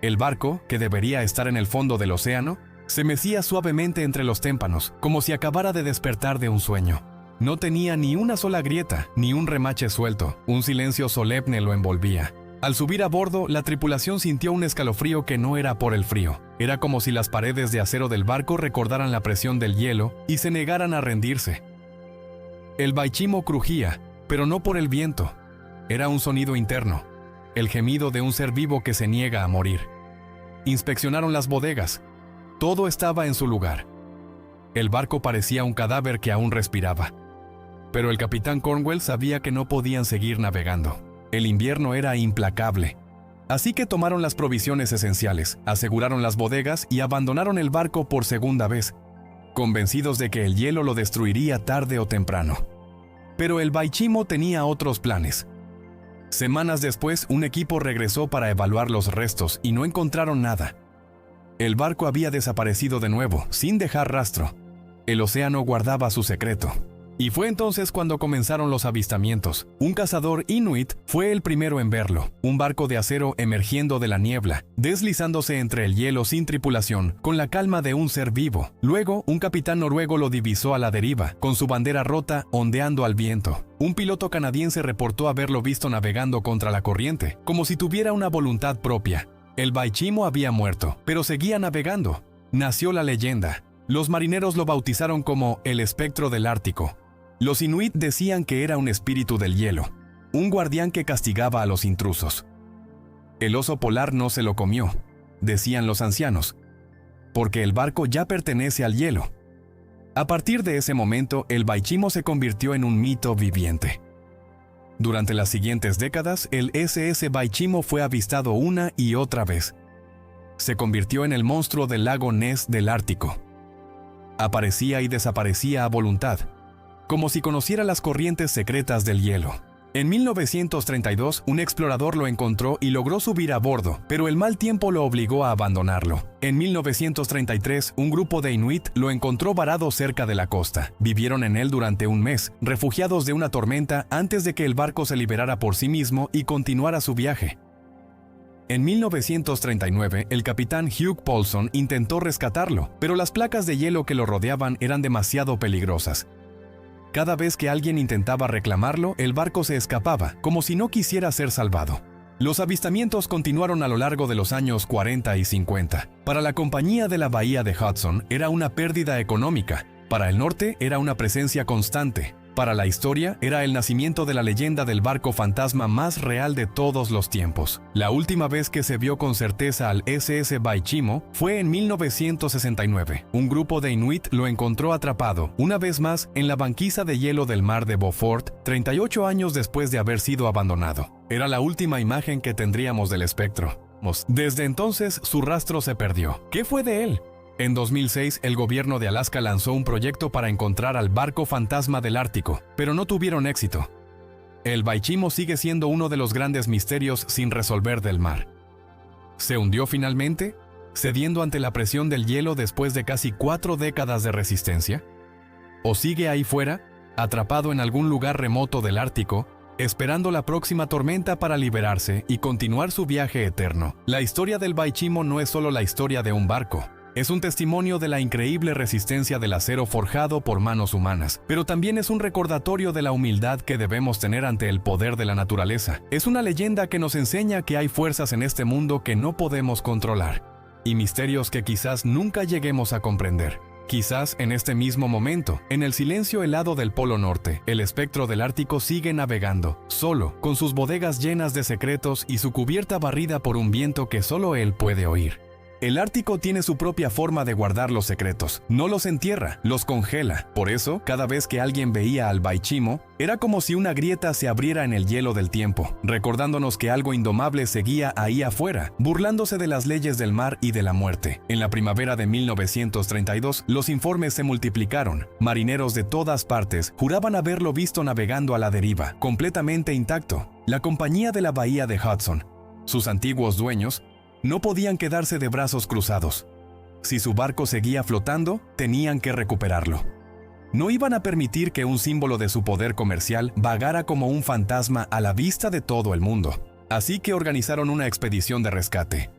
El barco, que debería estar en el fondo del océano, se mecía suavemente entre los témpanos, como si acabara de despertar de un sueño. No tenía ni una sola grieta, ni un remache suelto, un silencio solemne lo envolvía. Al subir a bordo, la tripulación sintió un escalofrío que no era por el frío. Era como si las paredes de acero del barco recordaran la presión del hielo y se negaran a rendirse. El Baichimo crujía, pero no por el viento. Era un sonido interno, el gemido de un ser vivo que se niega a morir. Inspeccionaron las bodegas. Todo estaba en su lugar. El barco parecía un cadáver que aún respiraba. Pero el capitán Cornwell sabía que no podían seguir navegando. El invierno era implacable. Así que tomaron las provisiones esenciales, aseguraron las bodegas y abandonaron el barco por segunda vez, convencidos de que el hielo lo destruiría tarde o temprano. Pero el Baichimo tenía otros planes. Semanas después, un equipo regresó para evaluar los restos y no encontraron nada. El barco había desaparecido de nuevo, sin dejar rastro. El océano guardaba su secreto. Y fue entonces cuando comenzaron los avistamientos. Un cazador inuit fue el primero en verlo. Un barco de acero emergiendo de la niebla, deslizándose entre el hielo sin tripulación, con la calma de un ser vivo. Luego, un capitán noruego lo divisó a la deriva, con su bandera rota, ondeando al viento. Un piloto canadiense reportó haberlo visto navegando contra la corriente, como si tuviera una voluntad propia. El Baichimo había muerto, pero seguía navegando. Nació la leyenda. Los marineros lo bautizaron como el espectro del Ártico. Los inuit decían que era un espíritu del hielo, un guardián que castigaba a los intrusos. El oso polar no se lo comió, decían los ancianos, porque el barco ya pertenece al hielo. A partir de ese momento, el Baichimo se convirtió en un mito viviente. Durante las siguientes décadas, el SS Baichimo fue avistado una y otra vez. Se convirtió en el monstruo del lago Ness del Ártico. Aparecía y desaparecía a voluntad, como si conociera las corrientes secretas del hielo. En 1932, un explorador lo encontró y logró subir a bordo, pero el mal tiempo lo obligó a abandonarlo. En 1933, un grupo de inuit lo encontró varado cerca de la costa. Vivieron en él durante un mes, refugiados de una tormenta antes de que el barco se liberara por sí mismo y continuara su viaje. En 1939, el capitán Hugh Paulson intentó rescatarlo, pero las placas de hielo que lo rodeaban eran demasiado peligrosas. Cada vez que alguien intentaba reclamarlo, el barco se escapaba, como si no quisiera ser salvado. Los avistamientos continuaron a lo largo de los años 40 y 50. Para la compañía de la bahía de Hudson era una pérdida económica. Para el norte era una presencia constante. Para la historia era el nacimiento de la leyenda del barco fantasma más real de todos los tiempos. La última vez que se vio con certeza al SS Baichimo fue en 1969. Un grupo de inuit lo encontró atrapado, una vez más, en la banquisa de hielo del mar de Beaufort, 38 años después de haber sido abandonado. Era la última imagen que tendríamos del espectro. Desde entonces, su rastro se perdió. ¿Qué fue de él? En 2006, el gobierno de Alaska lanzó un proyecto para encontrar al barco fantasma del Ártico, pero no tuvieron éxito. El Baichimo sigue siendo uno de los grandes misterios sin resolver del mar. ¿Se hundió finalmente, cediendo ante la presión del hielo después de casi 4 décadas de resistencia? ¿O sigue ahí fuera, atrapado en algún lugar remoto del Ártico, esperando la próxima tormenta para liberarse y continuar su viaje eterno? La historia del Baichimo no es solo la historia de un barco. Es un testimonio de la increíble resistencia del acero forjado por manos humanas, pero también es un recordatorio de la humildad que debemos tener ante el poder de la naturaleza. Es una leyenda que nos enseña que hay fuerzas en este mundo que no podemos controlar, y misterios que quizás nunca lleguemos a comprender. Quizás en este mismo momento, en el silencio helado del Polo Norte, el espectro del Ártico sigue navegando, solo, con sus bodegas llenas de secretos y su cubierta barrida por un viento que solo él puede oír. El Ártico tiene su propia forma de guardar los secretos. No los entierra, los congela. Por eso, cada vez que alguien veía al Baichimo, era como si una grieta se abriera en el hielo del tiempo, recordándonos que algo indomable seguía ahí afuera, burlándose de las leyes del mar y de la muerte. En la primavera de 1932, los informes se multiplicaron. Marineros de todas partes juraban haberlo visto navegando a la deriva, completamente intacto. La compañía de la bahía de Hudson, sus antiguos dueños, no podían quedarse de brazos cruzados. Si su barco seguía flotando, tenían que recuperarlo. No iban a permitir que un símbolo de su poder comercial vagara como un fantasma a la vista de todo el mundo. Así que organizaron una expedición de rescate.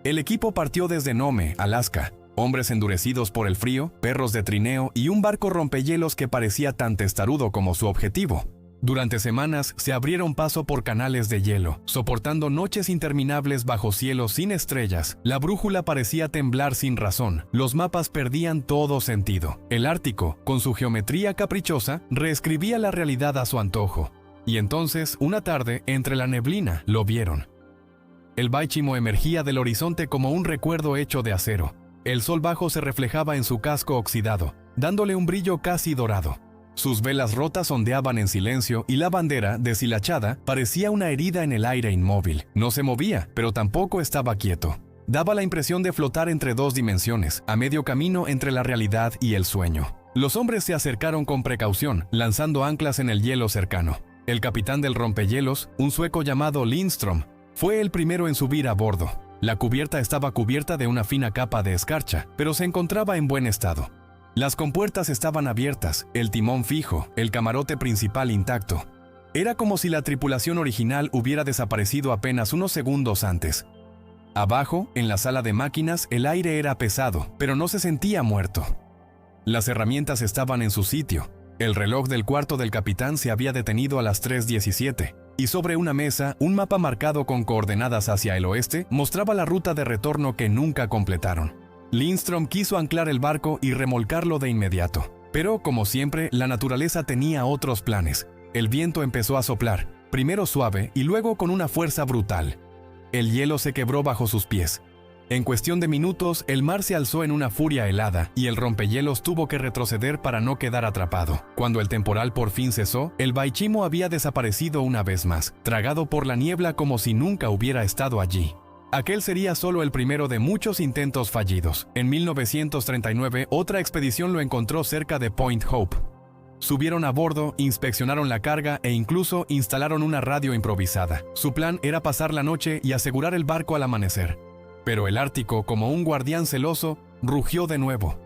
El equipo partió desde Nome, Alaska. Hombres endurecidos por el frío, perros de trineo y un barco rompehielos que parecía tan testarudo como su objetivo. Durante semanas se abrieron paso por canales de hielo, soportando noches interminables bajo cielos sin estrellas. La brújula parecía temblar sin razón, los mapas perdían todo sentido. El Ártico, con su geometría caprichosa, reescribía la realidad a su antojo. Y entonces, una tarde, entre la neblina, lo vieron. El Baichimo emergía del horizonte como un recuerdo hecho de acero. El sol bajo se reflejaba en su casco oxidado, dándole un brillo casi dorado. Sus velas rotas ondeaban en silencio y la bandera, deshilachada, parecía una herida en el aire inmóvil. No se movía, pero tampoco estaba quieto. Daba la impresión de flotar entre dos dimensiones, a medio camino entre la realidad y el sueño. Los hombres se acercaron con precaución, lanzando anclas en el hielo cercano. El capitán del rompehielos, un sueco llamado Lindström, fue el primero en subir a bordo. La cubierta estaba cubierta de una fina capa de escarcha, pero se encontraba en buen estado. Las compuertas estaban abiertas, el timón fijo, el camarote principal intacto. Era como si la tripulación original hubiera desaparecido apenas unos segundos antes. Abajo, en la sala de máquinas, el aire era pesado, pero no se sentía muerto. Las herramientas estaban en su sitio. El reloj del cuarto del capitán se había detenido a las 3:17, y sobre una mesa, un mapa marcado con coordenadas hacia el oeste mostraba la ruta de retorno que nunca completaron. Lindström quiso anclar el barco y remolcarlo de inmediato. Pero, como siempre, la naturaleza tenía otros planes. El viento empezó a soplar, primero suave y luego con una fuerza brutal. El hielo se quebró bajo sus pies. En cuestión de minutos, el mar se alzó en una furia helada y el rompehielos tuvo que retroceder para no quedar atrapado. Cuando el temporal por fin cesó, el Baichimo había desaparecido una vez más, tragado por la niebla como si nunca hubiera estado allí. Aquel sería solo el primero de muchos intentos fallidos. En 1939, otra expedición lo encontró cerca de Point Hope. Subieron a bordo, inspeccionaron la carga e incluso instalaron una radio improvisada. Su plan era pasar la noche y asegurar el barco al amanecer. Pero el Ártico, como un guardián celoso, rugió de nuevo.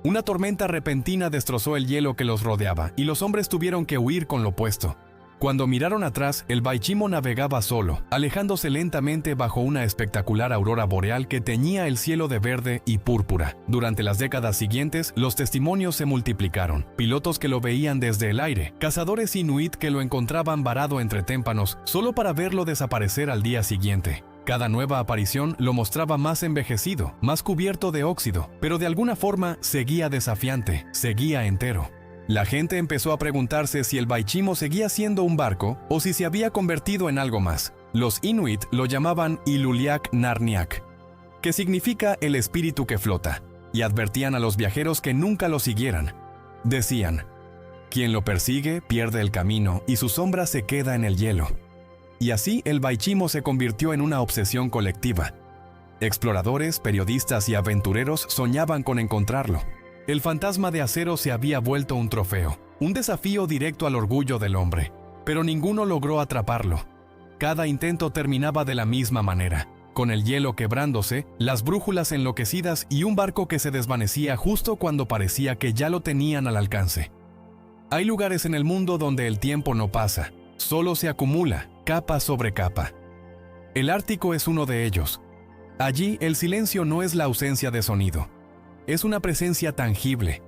Una tormenta repentina destrozó el hielo que los rodeaba y los hombres tuvieron que huir con lo puesto. Cuando miraron atrás, el Baichimo navegaba solo, alejándose lentamente bajo una espectacular aurora boreal que teñía el cielo de verde y púrpura. Durante las décadas siguientes, los testimonios se multiplicaron. Pilotos que lo veían desde el aire, cazadores inuit que lo encontraban varado entre témpanos, solo para verlo desaparecer al día siguiente. Cada nueva aparición lo mostraba más envejecido, más cubierto de óxido, pero de alguna forma seguía desafiante, seguía entero. La gente empezó a preguntarse si el Baichimo seguía siendo un barco o si se había convertido en algo más. Los inuit lo llamaban Iluliak Narniak, que significa el espíritu que flota, y advertían a los viajeros que nunca lo siguieran. Decían, quien lo persigue pierde el camino y su sombra se queda en el hielo. Y así el Baichimo se convirtió en una obsesión colectiva. Exploradores, periodistas y aventureros soñaban con encontrarlo. El fantasma de acero se había vuelto un trofeo, un desafío directo al orgullo del hombre, pero ninguno logró atraparlo. Cada intento terminaba de la misma manera, con el hielo quebrándose, las brújulas enloquecidas y un barco que se desvanecía justo cuando parecía que ya lo tenían al alcance. Hay lugares en el mundo donde el tiempo no pasa, solo se acumula, capa sobre capa. El Ártico es uno de ellos. Allí el silencio no es la ausencia de sonido. Es una presencia tangible.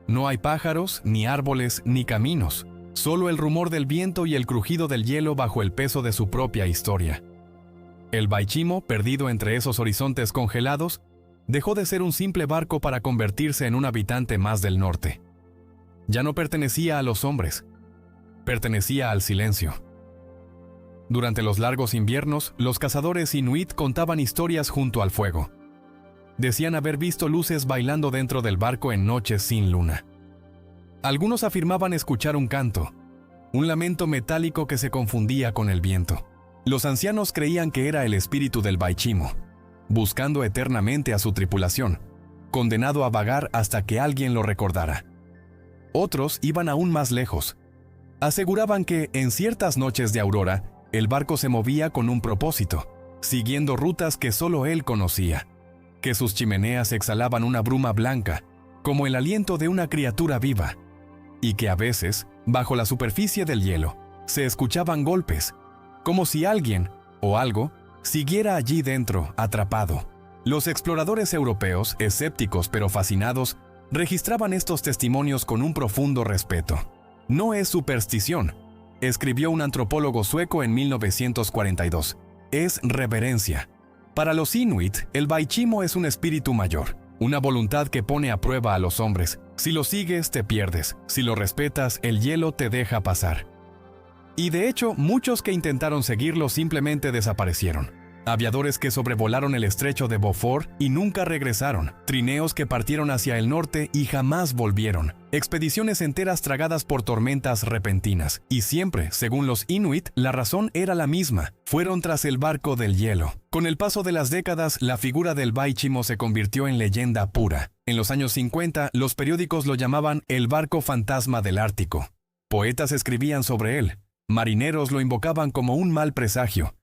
No hay pájaros, ni árboles, ni caminos, solo el rumor del viento y el crujido del hielo bajo el peso de su propia historia. El Baichimo, perdido entre esos horizontes congelados, dejó de ser un simple barco para convertirse en un habitante más del norte. Ya no pertenecía a los hombres, pertenecía al silencio. Durante los largos inviernos, los cazadores inuit contaban historias junto al fuego. Decían haber visto luces bailando dentro del barco en noches sin luna. Algunos afirmaban escuchar un canto, un lamento metálico que se confundía con el viento. Los ancianos creían que era el espíritu del Baichimo, buscando eternamente a su tripulación, condenado a vagar hasta que alguien lo recordara. Otros iban aún más lejos. Aseguraban que, en ciertas noches de aurora, el barco se movía con un propósito, siguiendo rutas que solo él conocía. Que sus chimeneas exhalaban una bruma blanca, como el aliento de una criatura viva, y que a veces, bajo la superficie del hielo, se escuchaban golpes, como si alguien, o algo, siguiera allí dentro, atrapado. Los exploradores europeos, escépticos pero fascinados, registraban estos testimonios con un profundo respeto. No es superstición, escribió un antropólogo sueco en 1942. Es reverencia. Para los inuit, el Baichimo es un espíritu mayor, una voluntad que pone a prueba a los hombres. Si lo sigues, te pierdes. Si lo respetas, el hielo te deja pasar. Y de hecho, muchos que intentaron seguirlo simplemente desaparecieron. Aviadores que sobrevolaron el estrecho de Beaufort y nunca regresaron. Trineos que partieron hacia el norte y jamás volvieron. Expediciones enteras tragadas por tormentas repentinas. Y siempre, según los inuit, la razón era la misma. Fueron tras el barco del hielo. Con el paso de las décadas, la figura del Baichimo se convirtió en leyenda pura. En los años 50, los periódicos lo llamaban el barco fantasma del Ártico. Poetas escribían sobre él. Marineros lo invocaban como un mal presagio.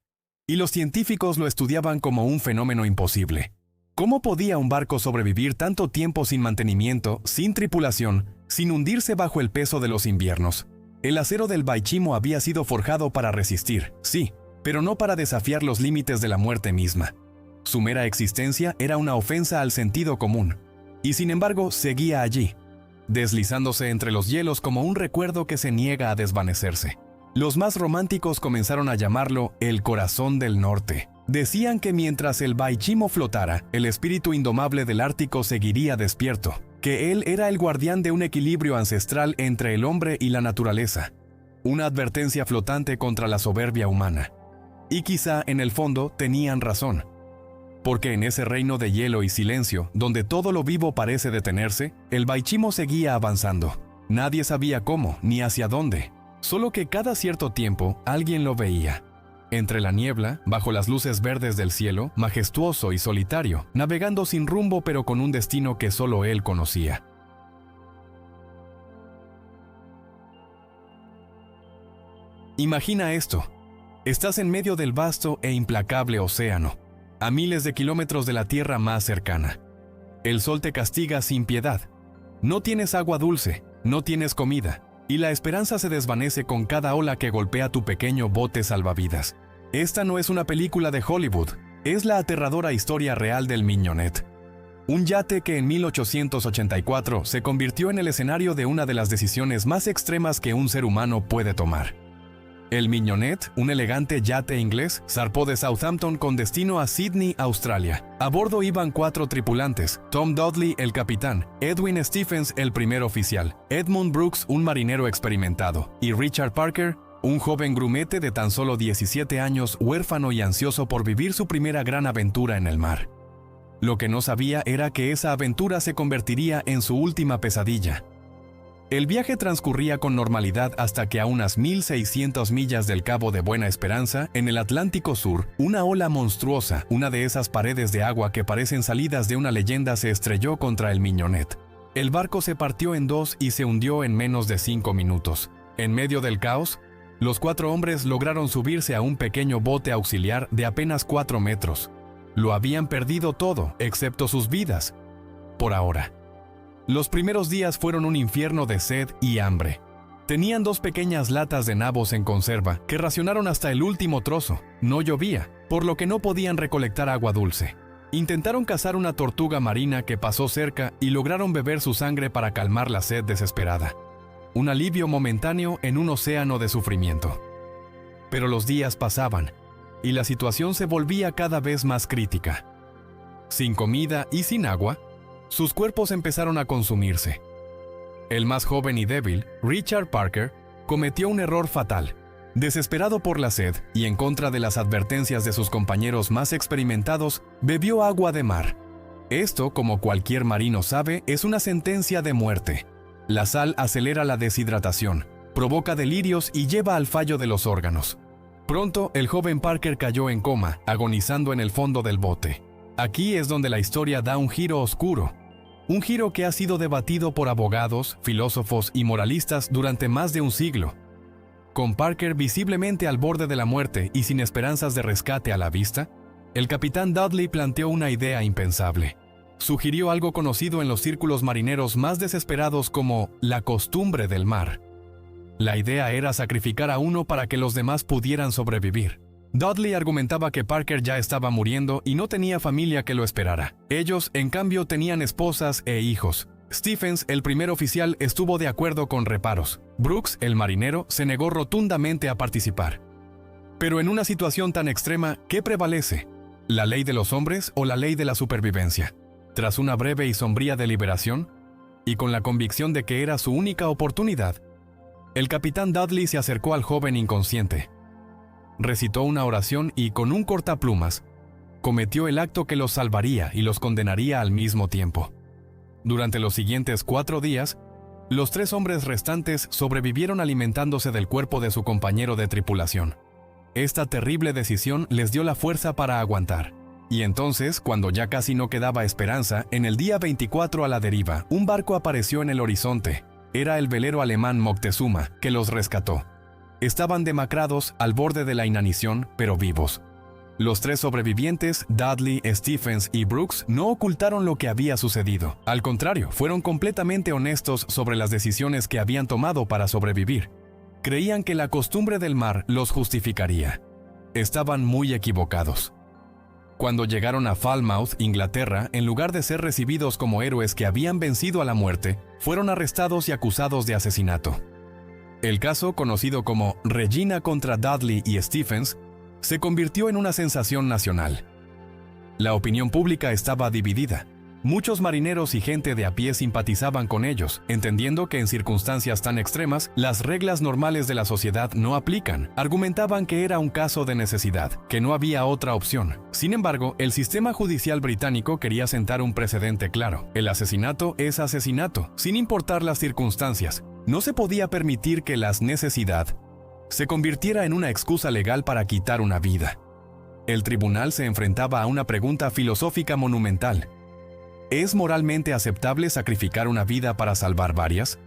Y los científicos lo estudiaban como un fenómeno imposible. ¿Cómo podía un barco sobrevivir tanto tiempo sin mantenimiento, sin tripulación, sin hundirse bajo el peso de los inviernos? El acero del Baichimo había sido forjado para resistir, sí, pero no para desafiar los límites de la muerte misma. Su mera existencia era una ofensa al sentido común, y sin embargo seguía allí, deslizándose entre los hielos como un recuerdo que se niega a desvanecerse. Los más románticos comenzaron a llamarlo el corazón del norte. Decían que mientras el Baichimo flotara, el espíritu indomable del Ártico seguiría despierto, que él era el guardián de un equilibrio ancestral entre el hombre y la naturaleza, una advertencia flotante contra la soberbia humana. Y quizá en el fondo tenían razón, porque en ese reino de hielo y silencio, donde todo lo vivo parece detenerse, el Baichimo seguía avanzando. Nadie sabía cómo ni hacia dónde. Solo que cada cierto tiempo alguien lo veía. Entre la niebla, bajo las luces verdes del cielo, majestuoso y solitario, navegando sin rumbo pero con un destino que solo él conocía. Imagina esto. Estás en medio del vasto e implacable océano, a miles de kilómetros de la tierra más cercana. El sol te castiga sin piedad. No tienes agua dulce, no tienes comida. y la esperanza se desvanece con cada ola que golpea tu pequeño bote salvavidas. Esta no es una película de Hollywood, es la aterradora historia real del Mignonette. Un yate que en 1884 se convirtió en el escenario de una de las decisiones más extremas que un ser humano puede tomar. El Mignonette, un elegante yate inglés, zarpó de Southampton con destino a Sydney, Australia. A bordo iban 4 tripulantes: Tom Dudley, el capitán; Edwin Stephens, el primer oficial; Edmund Brooks, un marinero experimentado; y Richard Parker, un joven grumete de tan solo 17 años, huérfano y ansioso por vivir su primera gran aventura en el mar. Lo que no sabía era que esa aventura se convertiría en su última pesadilla. El viaje transcurría con normalidad hasta que a unas 1.600 millas del Cabo de Buena Esperanza, en el Atlántico Sur, una ola monstruosa, una de esas paredes de agua que parecen salidas de una leyenda, se estrelló contra el Mignonette. El barco se partió en dos y se hundió en menos de 5 minutos. En medio del caos, los 4 hombres lograron subirse a un pequeño bote auxiliar de apenas 4 metros. Lo habían perdido todo, excepto sus vidas. Por ahora. Los primeros días fueron un infierno de sed y hambre. Tenían 2 pequeñas latas de nabos en conserva, que racionaron hasta el último trozo. No llovía, por lo que no podían recolectar agua dulce. Intentaron cazar una tortuga marina que pasó cerca y lograron beber su sangre para calmar la sed desesperada. Un alivio momentáneo en un océano de sufrimiento. Pero los días pasaban, y la situación se volvía cada vez más crítica. Sin comida y sin agua, sus cuerpos empezaron a consumirse. El más joven y débil, Richard Parker, cometió un error fatal. Desesperado por la sed y en contra de las advertencias de sus compañeros más experimentados, bebió agua de mar. Esto, como cualquier marino sabe, es una sentencia de muerte. La sal acelera la deshidratación, provoca delirios y lleva al fallo de los órganos. Pronto, el joven Parker cayó en coma, agonizando en el fondo del bote. Aquí es donde la historia da un giro oscuro. Un giro que ha sido debatido por abogados, filósofos y moralistas durante más de un siglo. Con Parker visiblemente al borde de la muerte y sin esperanzas de rescate a la vista, el capitán Dudley planteó una idea impensable. Sugirió algo conocido en los círculos marineros más desesperados como la costumbre del mar. La idea era sacrificar a uno para que los demás pudieran sobrevivir. Dudley argumentaba que Parker ya estaba muriendo y no tenía familia que lo esperara. Ellos, en cambio, tenían esposas e hijos. Stephens, el primer oficial, estuvo de acuerdo con reparos. Brooks, el marinero, se negó rotundamente a participar. Pero en una situación tan extrema, ¿qué prevalece? ¿La ley de los hombres o la ley de la supervivencia? Tras una breve y sombría deliberación, y con la convicción de que era su única oportunidad, el capitán Dudley se acercó al joven inconsciente. Recitó una oración y, con un cortaplumas, cometió el acto que los salvaría y los condenaría al mismo tiempo. Durante los siguientes 4 días, los 3 hombres restantes sobrevivieron alimentándose del cuerpo de su compañero de tripulación. Esta terrible decisión les dio la fuerza para aguantar. Y entonces, cuando ya casi no quedaba esperanza, en el día 24 a la deriva, un barco apareció en el horizonte. Era el velero alemán Moctezuma, que los rescató. Estaban demacrados, al borde de la inanición, pero vivos. Los 3 sobrevivientes, Dudley, Stephens y Brooks, no ocultaron lo que había sucedido. Al contrario, fueron completamente honestos sobre las decisiones que habían tomado para sobrevivir. Creían que la costumbre del mar los justificaría. Estaban muy equivocados. Cuando llegaron a Falmouth, Inglaterra, en lugar de ser recibidos como héroes que habían vencido a la muerte, fueron arrestados y acusados de asesinato. El caso, conocido como Regina contra Dudley y Stephens, se convirtió en una sensación nacional. La opinión pública estaba dividida. Muchos marineros y gente de a pie simpatizaban con ellos, entendiendo que en circunstancias tan extremas, las reglas normales de la sociedad no aplican. Argumentaban que era un caso de necesidad, que no había otra opción. Sin embargo, el sistema judicial británico quería sentar un precedente claro. El asesinato es asesinato, sin importar las circunstancias. No se podía permitir que la necesidad se convirtiera en una excusa legal para quitar una vida. El tribunal se enfrentaba a una pregunta filosófica monumental. ¿Es moralmente aceptable sacrificar una vida para salvar varias?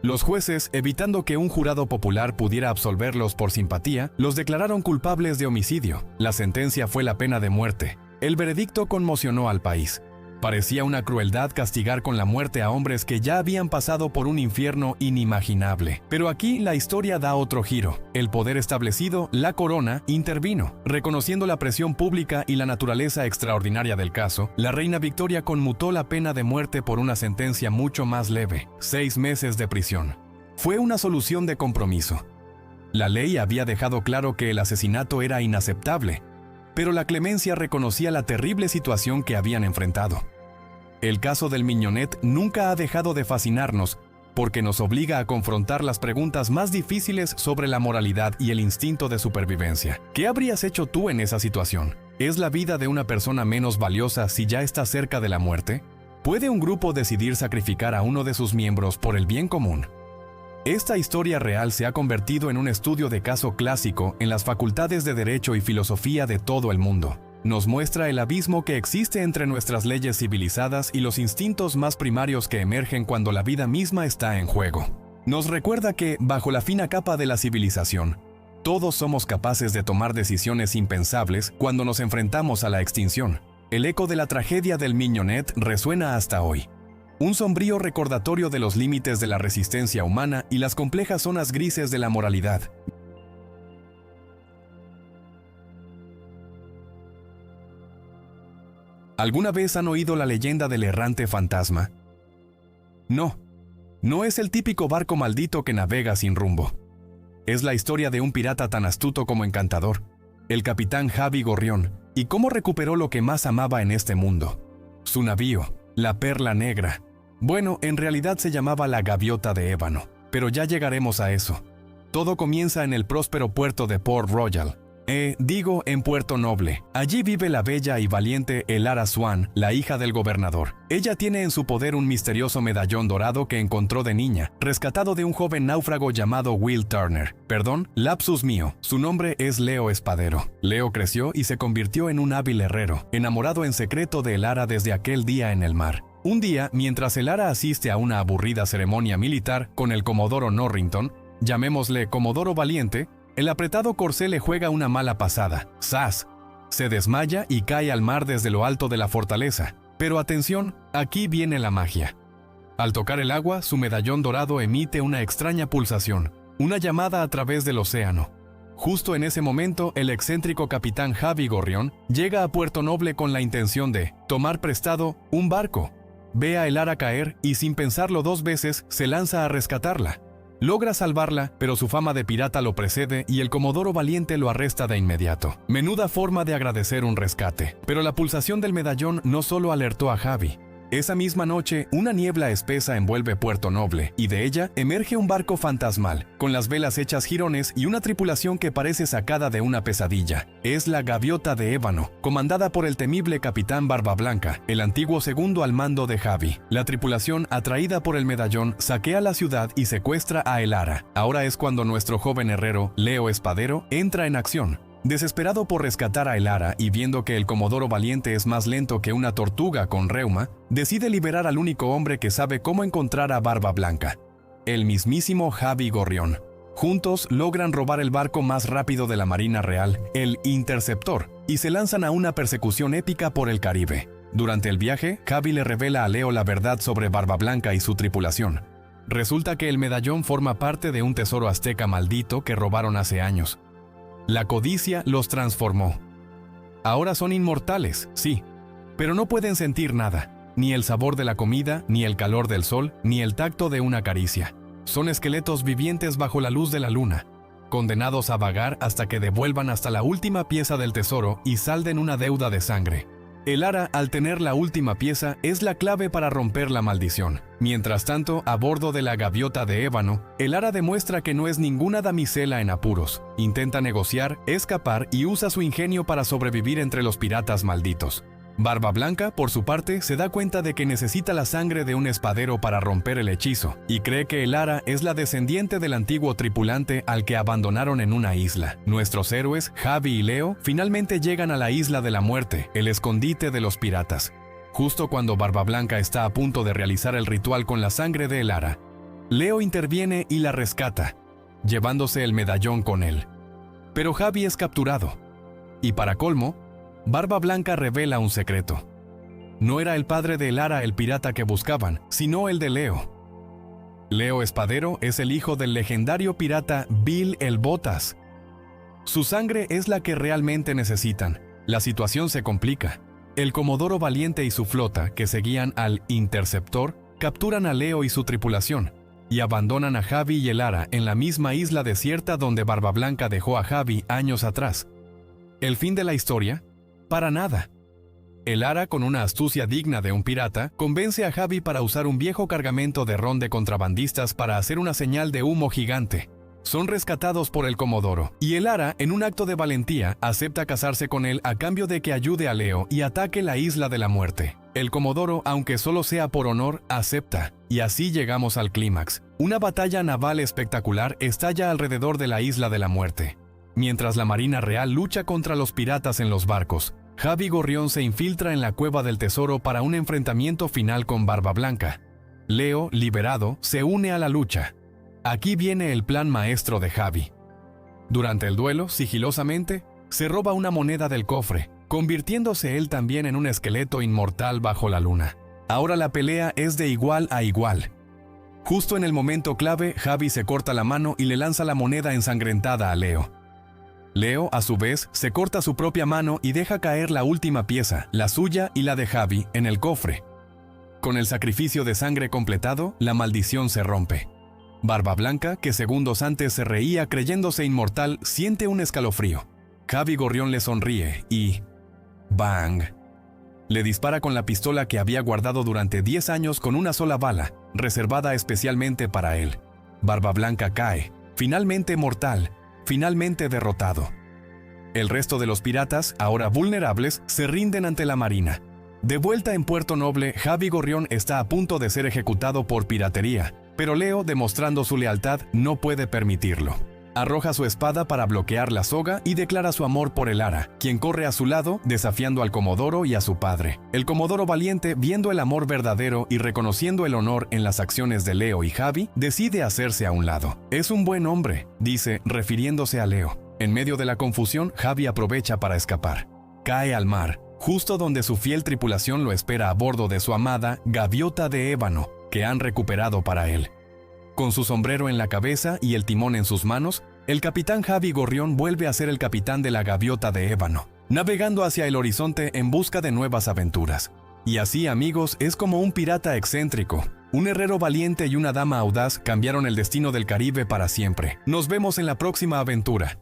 Los jueces, evitando que un jurado popular pudiera absolverlos por simpatía, los declararon culpables de homicidio. La sentencia fue la pena de muerte. El veredicto conmocionó al país. Parecía una crueldad castigar con la muerte a hombres que ya habían pasado por un infierno inimaginable. Pero aquí la historia da otro giro. El poder establecido, la corona, intervino. Reconociendo la presión pública y la naturaleza extraordinaria del caso, la reina Victoria conmutó la pena de muerte por una sentencia mucho más leve: 6 meses de prisión. Fue una solución de compromiso. La ley había dejado claro que el asesinato era inaceptable, pero la clemencia reconocía la terrible situación que habían enfrentado. El caso del Miñonet nunca ha dejado de fascinarnos porque nos obliga a confrontar las preguntas más difíciles sobre la moralidad y el instinto de supervivencia. ¿Qué habrías hecho tú en esa situación? ¿Es la vida de una persona menos valiosa si ya está cerca de la muerte? ¿Puede un grupo decidir sacrificar a uno de sus miembros por el bien común? Esta historia real se ha convertido en un estudio de caso clásico en las facultades de Derecho y Filosofía de todo el mundo. Nos muestra el abismo que existe entre nuestras leyes civilizadas y los instintos más primarios que emergen cuando la vida misma está en juego. Nos recuerda que, bajo la fina capa de la civilización, todos somos capaces de tomar decisiones impensables cuando nos enfrentamos a la extinción. El eco de la tragedia del Miñonet resuena hasta hoy. Un sombrío recordatorio de los límites de la resistencia humana y las complejas zonas grises de la moralidad. ¿Alguna vez han oído la leyenda del errante fantasma? No, no es el típico barco maldito que navega sin rumbo. Es la historia de un pirata tan astuto como encantador, el capitán Javi Gorrión, y cómo recuperó lo que más amaba en este mundo: su navío, la Perla Negra. Bueno, en realidad se llamaba la Gaviota de Ébano, pero ya llegaremos a eso. Todo comienza en el próspero puerto de Port Royal. En Puerto Noble. Allí vive la bella y valiente Elara Swan, la hija del gobernador. Ella tiene en su poder un misterioso medallón dorado que encontró de niña, rescatado de un joven náufrago llamado Will Turner. Lapsus mío. Su nombre es Leo Espadero. Leo creció y se convirtió en un hábil herrero, enamorado en secreto de Elara desde aquel día en el mar. Un día, mientras Elara asiste a una aburrida ceremonia militar con el Comodoro Norrington, llamémosle Comodoro Valiente, el apretado corsé le juega una mala pasada. ¡Zas! Se desmaya y cae al mar desde lo alto de la fortaleza. Pero atención, aquí viene la magia. Al tocar el agua, su medallón dorado emite una extraña pulsación, una llamada a través del océano. Justo en ese momento, el excéntrico capitán Javi Gorrión llega a Puerto Noble con la intención de tomar prestado un barco. Ve a Elara caer y, sin pensarlo 2 veces, se lanza a rescatarla. Logra salvarla, pero su fama de pirata lo precede y el Comodoro Valiente lo arresta de inmediato. Menuda forma de agradecer un rescate. Pero la pulsación del medallón no solo alertó a Javi. Esa misma noche, una niebla espesa envuelve Puerto Noble, y de ella emerge un barco fantasmal, con las velas hechas jirones y una tripulación que parece sacada de una pesadilla. Es la Gaviota de Ébano, comandada por el temible capitán Barba Blanca, el antiguo segundo al mando de Javi. La tripulación, atraída por el medallón, saquea la ciudad y secuestra a Elara. Ahora es cuando nuestro joven herrero, Leo Espadero, entra en acción. Desesperado por rescatar a Elara y viendo que el Comodoro Valiente es más lento que una tortuga con reuma, decide liberar al único hombre que sabe cómo encontrar a Barba Blanca, el mismísimo Javi Gorrión. Juntos logran robar el barco más rápido de la Marina Real, el Interceptor, y se lanzan a una persecución épica por el Caribe. Durante el viaje, Javi le revela a Leo la verdad sobre Barba Blanca y su tripulación. Resulta que el medallón forma parte de un tesoro azteca maldito que robaron hace años. La codicia los transformó. Ahora son inmortales, sí, pero no pueden sentir nada, ni el sabor de la comida, ni el calor del sol, ni el tacto de una caricia. Son esqueletos vivientes bajo la luz de la luna, condenados a vagar hasta que devuelvan hasta la última pieza del tesoro y salden una deuda de sangre. Elara, al tener la última pieza, es la clave para romper la maldición. Mientras tanto, a bordo de la Gaviota de Ébano, Elara demuestra que no es ninguna damisela en apuros. Intenta negociar, escapar y usa su ingenio para sobrevivir entre los piratas malditos. Barba Blanca, por su parte, se da cuenta de que necesita la sangre de un espadero para romper el hechizo, y cree que Elara es la descendiente del antiguo tripulante al que abandonaron en una isla. Nuestros héroes, Javi y Leo, finalmente llegan a la Isla de la Muerte, el escondite de los piratas. Justo cuando Barba Blanca está a punto de realizar el ritual con la sangre de Elara, Leo interviene y la rescata, llevándose el medallón con él. Pero Javi es capturado, y para colmo, Barba Blanca revela un secreto. No era el padre de Elara el pirata que buscaban, sino el de Leo. Leo Espadero es el hijo del legendario pirata Bill el Botas. Su sangre es la que realmente necesitan. La situación se complica. El Comodoro Valiente y su flota, que seguían al Interceptor, capturan a Leo y su tripulación, y abandonan a Javi y Elara en la misma isla desierta donde Barba Blanca dejó a Javi años atrás. ¿El fin de la historia? Para nada. Elara, con una astucia digna de un pirata, convence a Javi para usar un viejo cargamento de ron de contrabandistas para hacer una señal de humo gigante. Son rescatados por el Comodoro, y Elara, en un acto de valentía, acepta casarse con él a cambio de que ayude a Leo y ataque la Isla de la Muerte. El Comodoro, aunque solo sea por honor, acepta, y así llegamos al clímax. Una batalla naval espectacular estalla alrededor de la Isla de la Muerte. Mientras la Marina Real lucha contra los piratas en los barcos, Javi Gorrión se infiltra en la Cueva del Tesoro para un enfrentamiento final con Barba Blanca. Leo, liberado, se une a la lucha. Aquí viene el plan maestro de Javi. Durante el duelo, sigilosamente, se roba una moneda del cofre, convirtiéndose él también en un esqueleto inmortal bajo la luna. Ahora la pelea es de igual a igual. Justo en el momento clave, Javi se corta la mano y le lanza la moneda ensangrentada a Leo. Leo, a su vez, se corta su propia mano y deja caer la última pieza, la suya y la de Javi, en el cofre. Con el sacrificio de sangre completado, la maldición se rompe. Barba Blanca, que segundos antes se reía creyéndose inmortal, siente un escalofrío. Javi Gorrión le sonríe y... ¡bang! Le dispara con la pistola que había guardado durante 10 años con una sola bala, reservada especialmente para él. Barba Blanca cae, finalmente mortal, finalmente derrotado. El resto de los piratas, ahora vulnerables, se rinden ante la marina. De vuelta en Puerto Noble, Javi Gorrión está a punto de ser ejecutado por piratería, pero Leo, demostrando su lealtad, no puede permitirlo. Arroja su espada para bloquear la soga y declara su amor por Elara, quien corre a su lado, desafiando al Comodoro y a su padre. El Comodoro Valiente, viendo el amor verdadero y reconociendo el honor en las acciones de Leo y Javi, decide hacerse a un lado. Es un buen hombre, dice, refiriéndose a Leo. En medio de la confusión, Javi aprovecha para escapar. Cae al mar, justo donde su fiel tripulación lo espera a bordo de su amada Gaviota de Ébano, que han recuperado para él. Con su sombrero en la cabeza y el timón en sus manos, el capitán Javi Gorrión vuelve a ser el capitán de la Gaviota de Ébano, navegando hacia el horizonte en busca de nuevas aventuras. Y así, amigos, es como un pirata excéntrico, un herrero valiente y una dama audaz cambiaron el destino del Caribe para siempre. Nos vemos en la próxima aventura.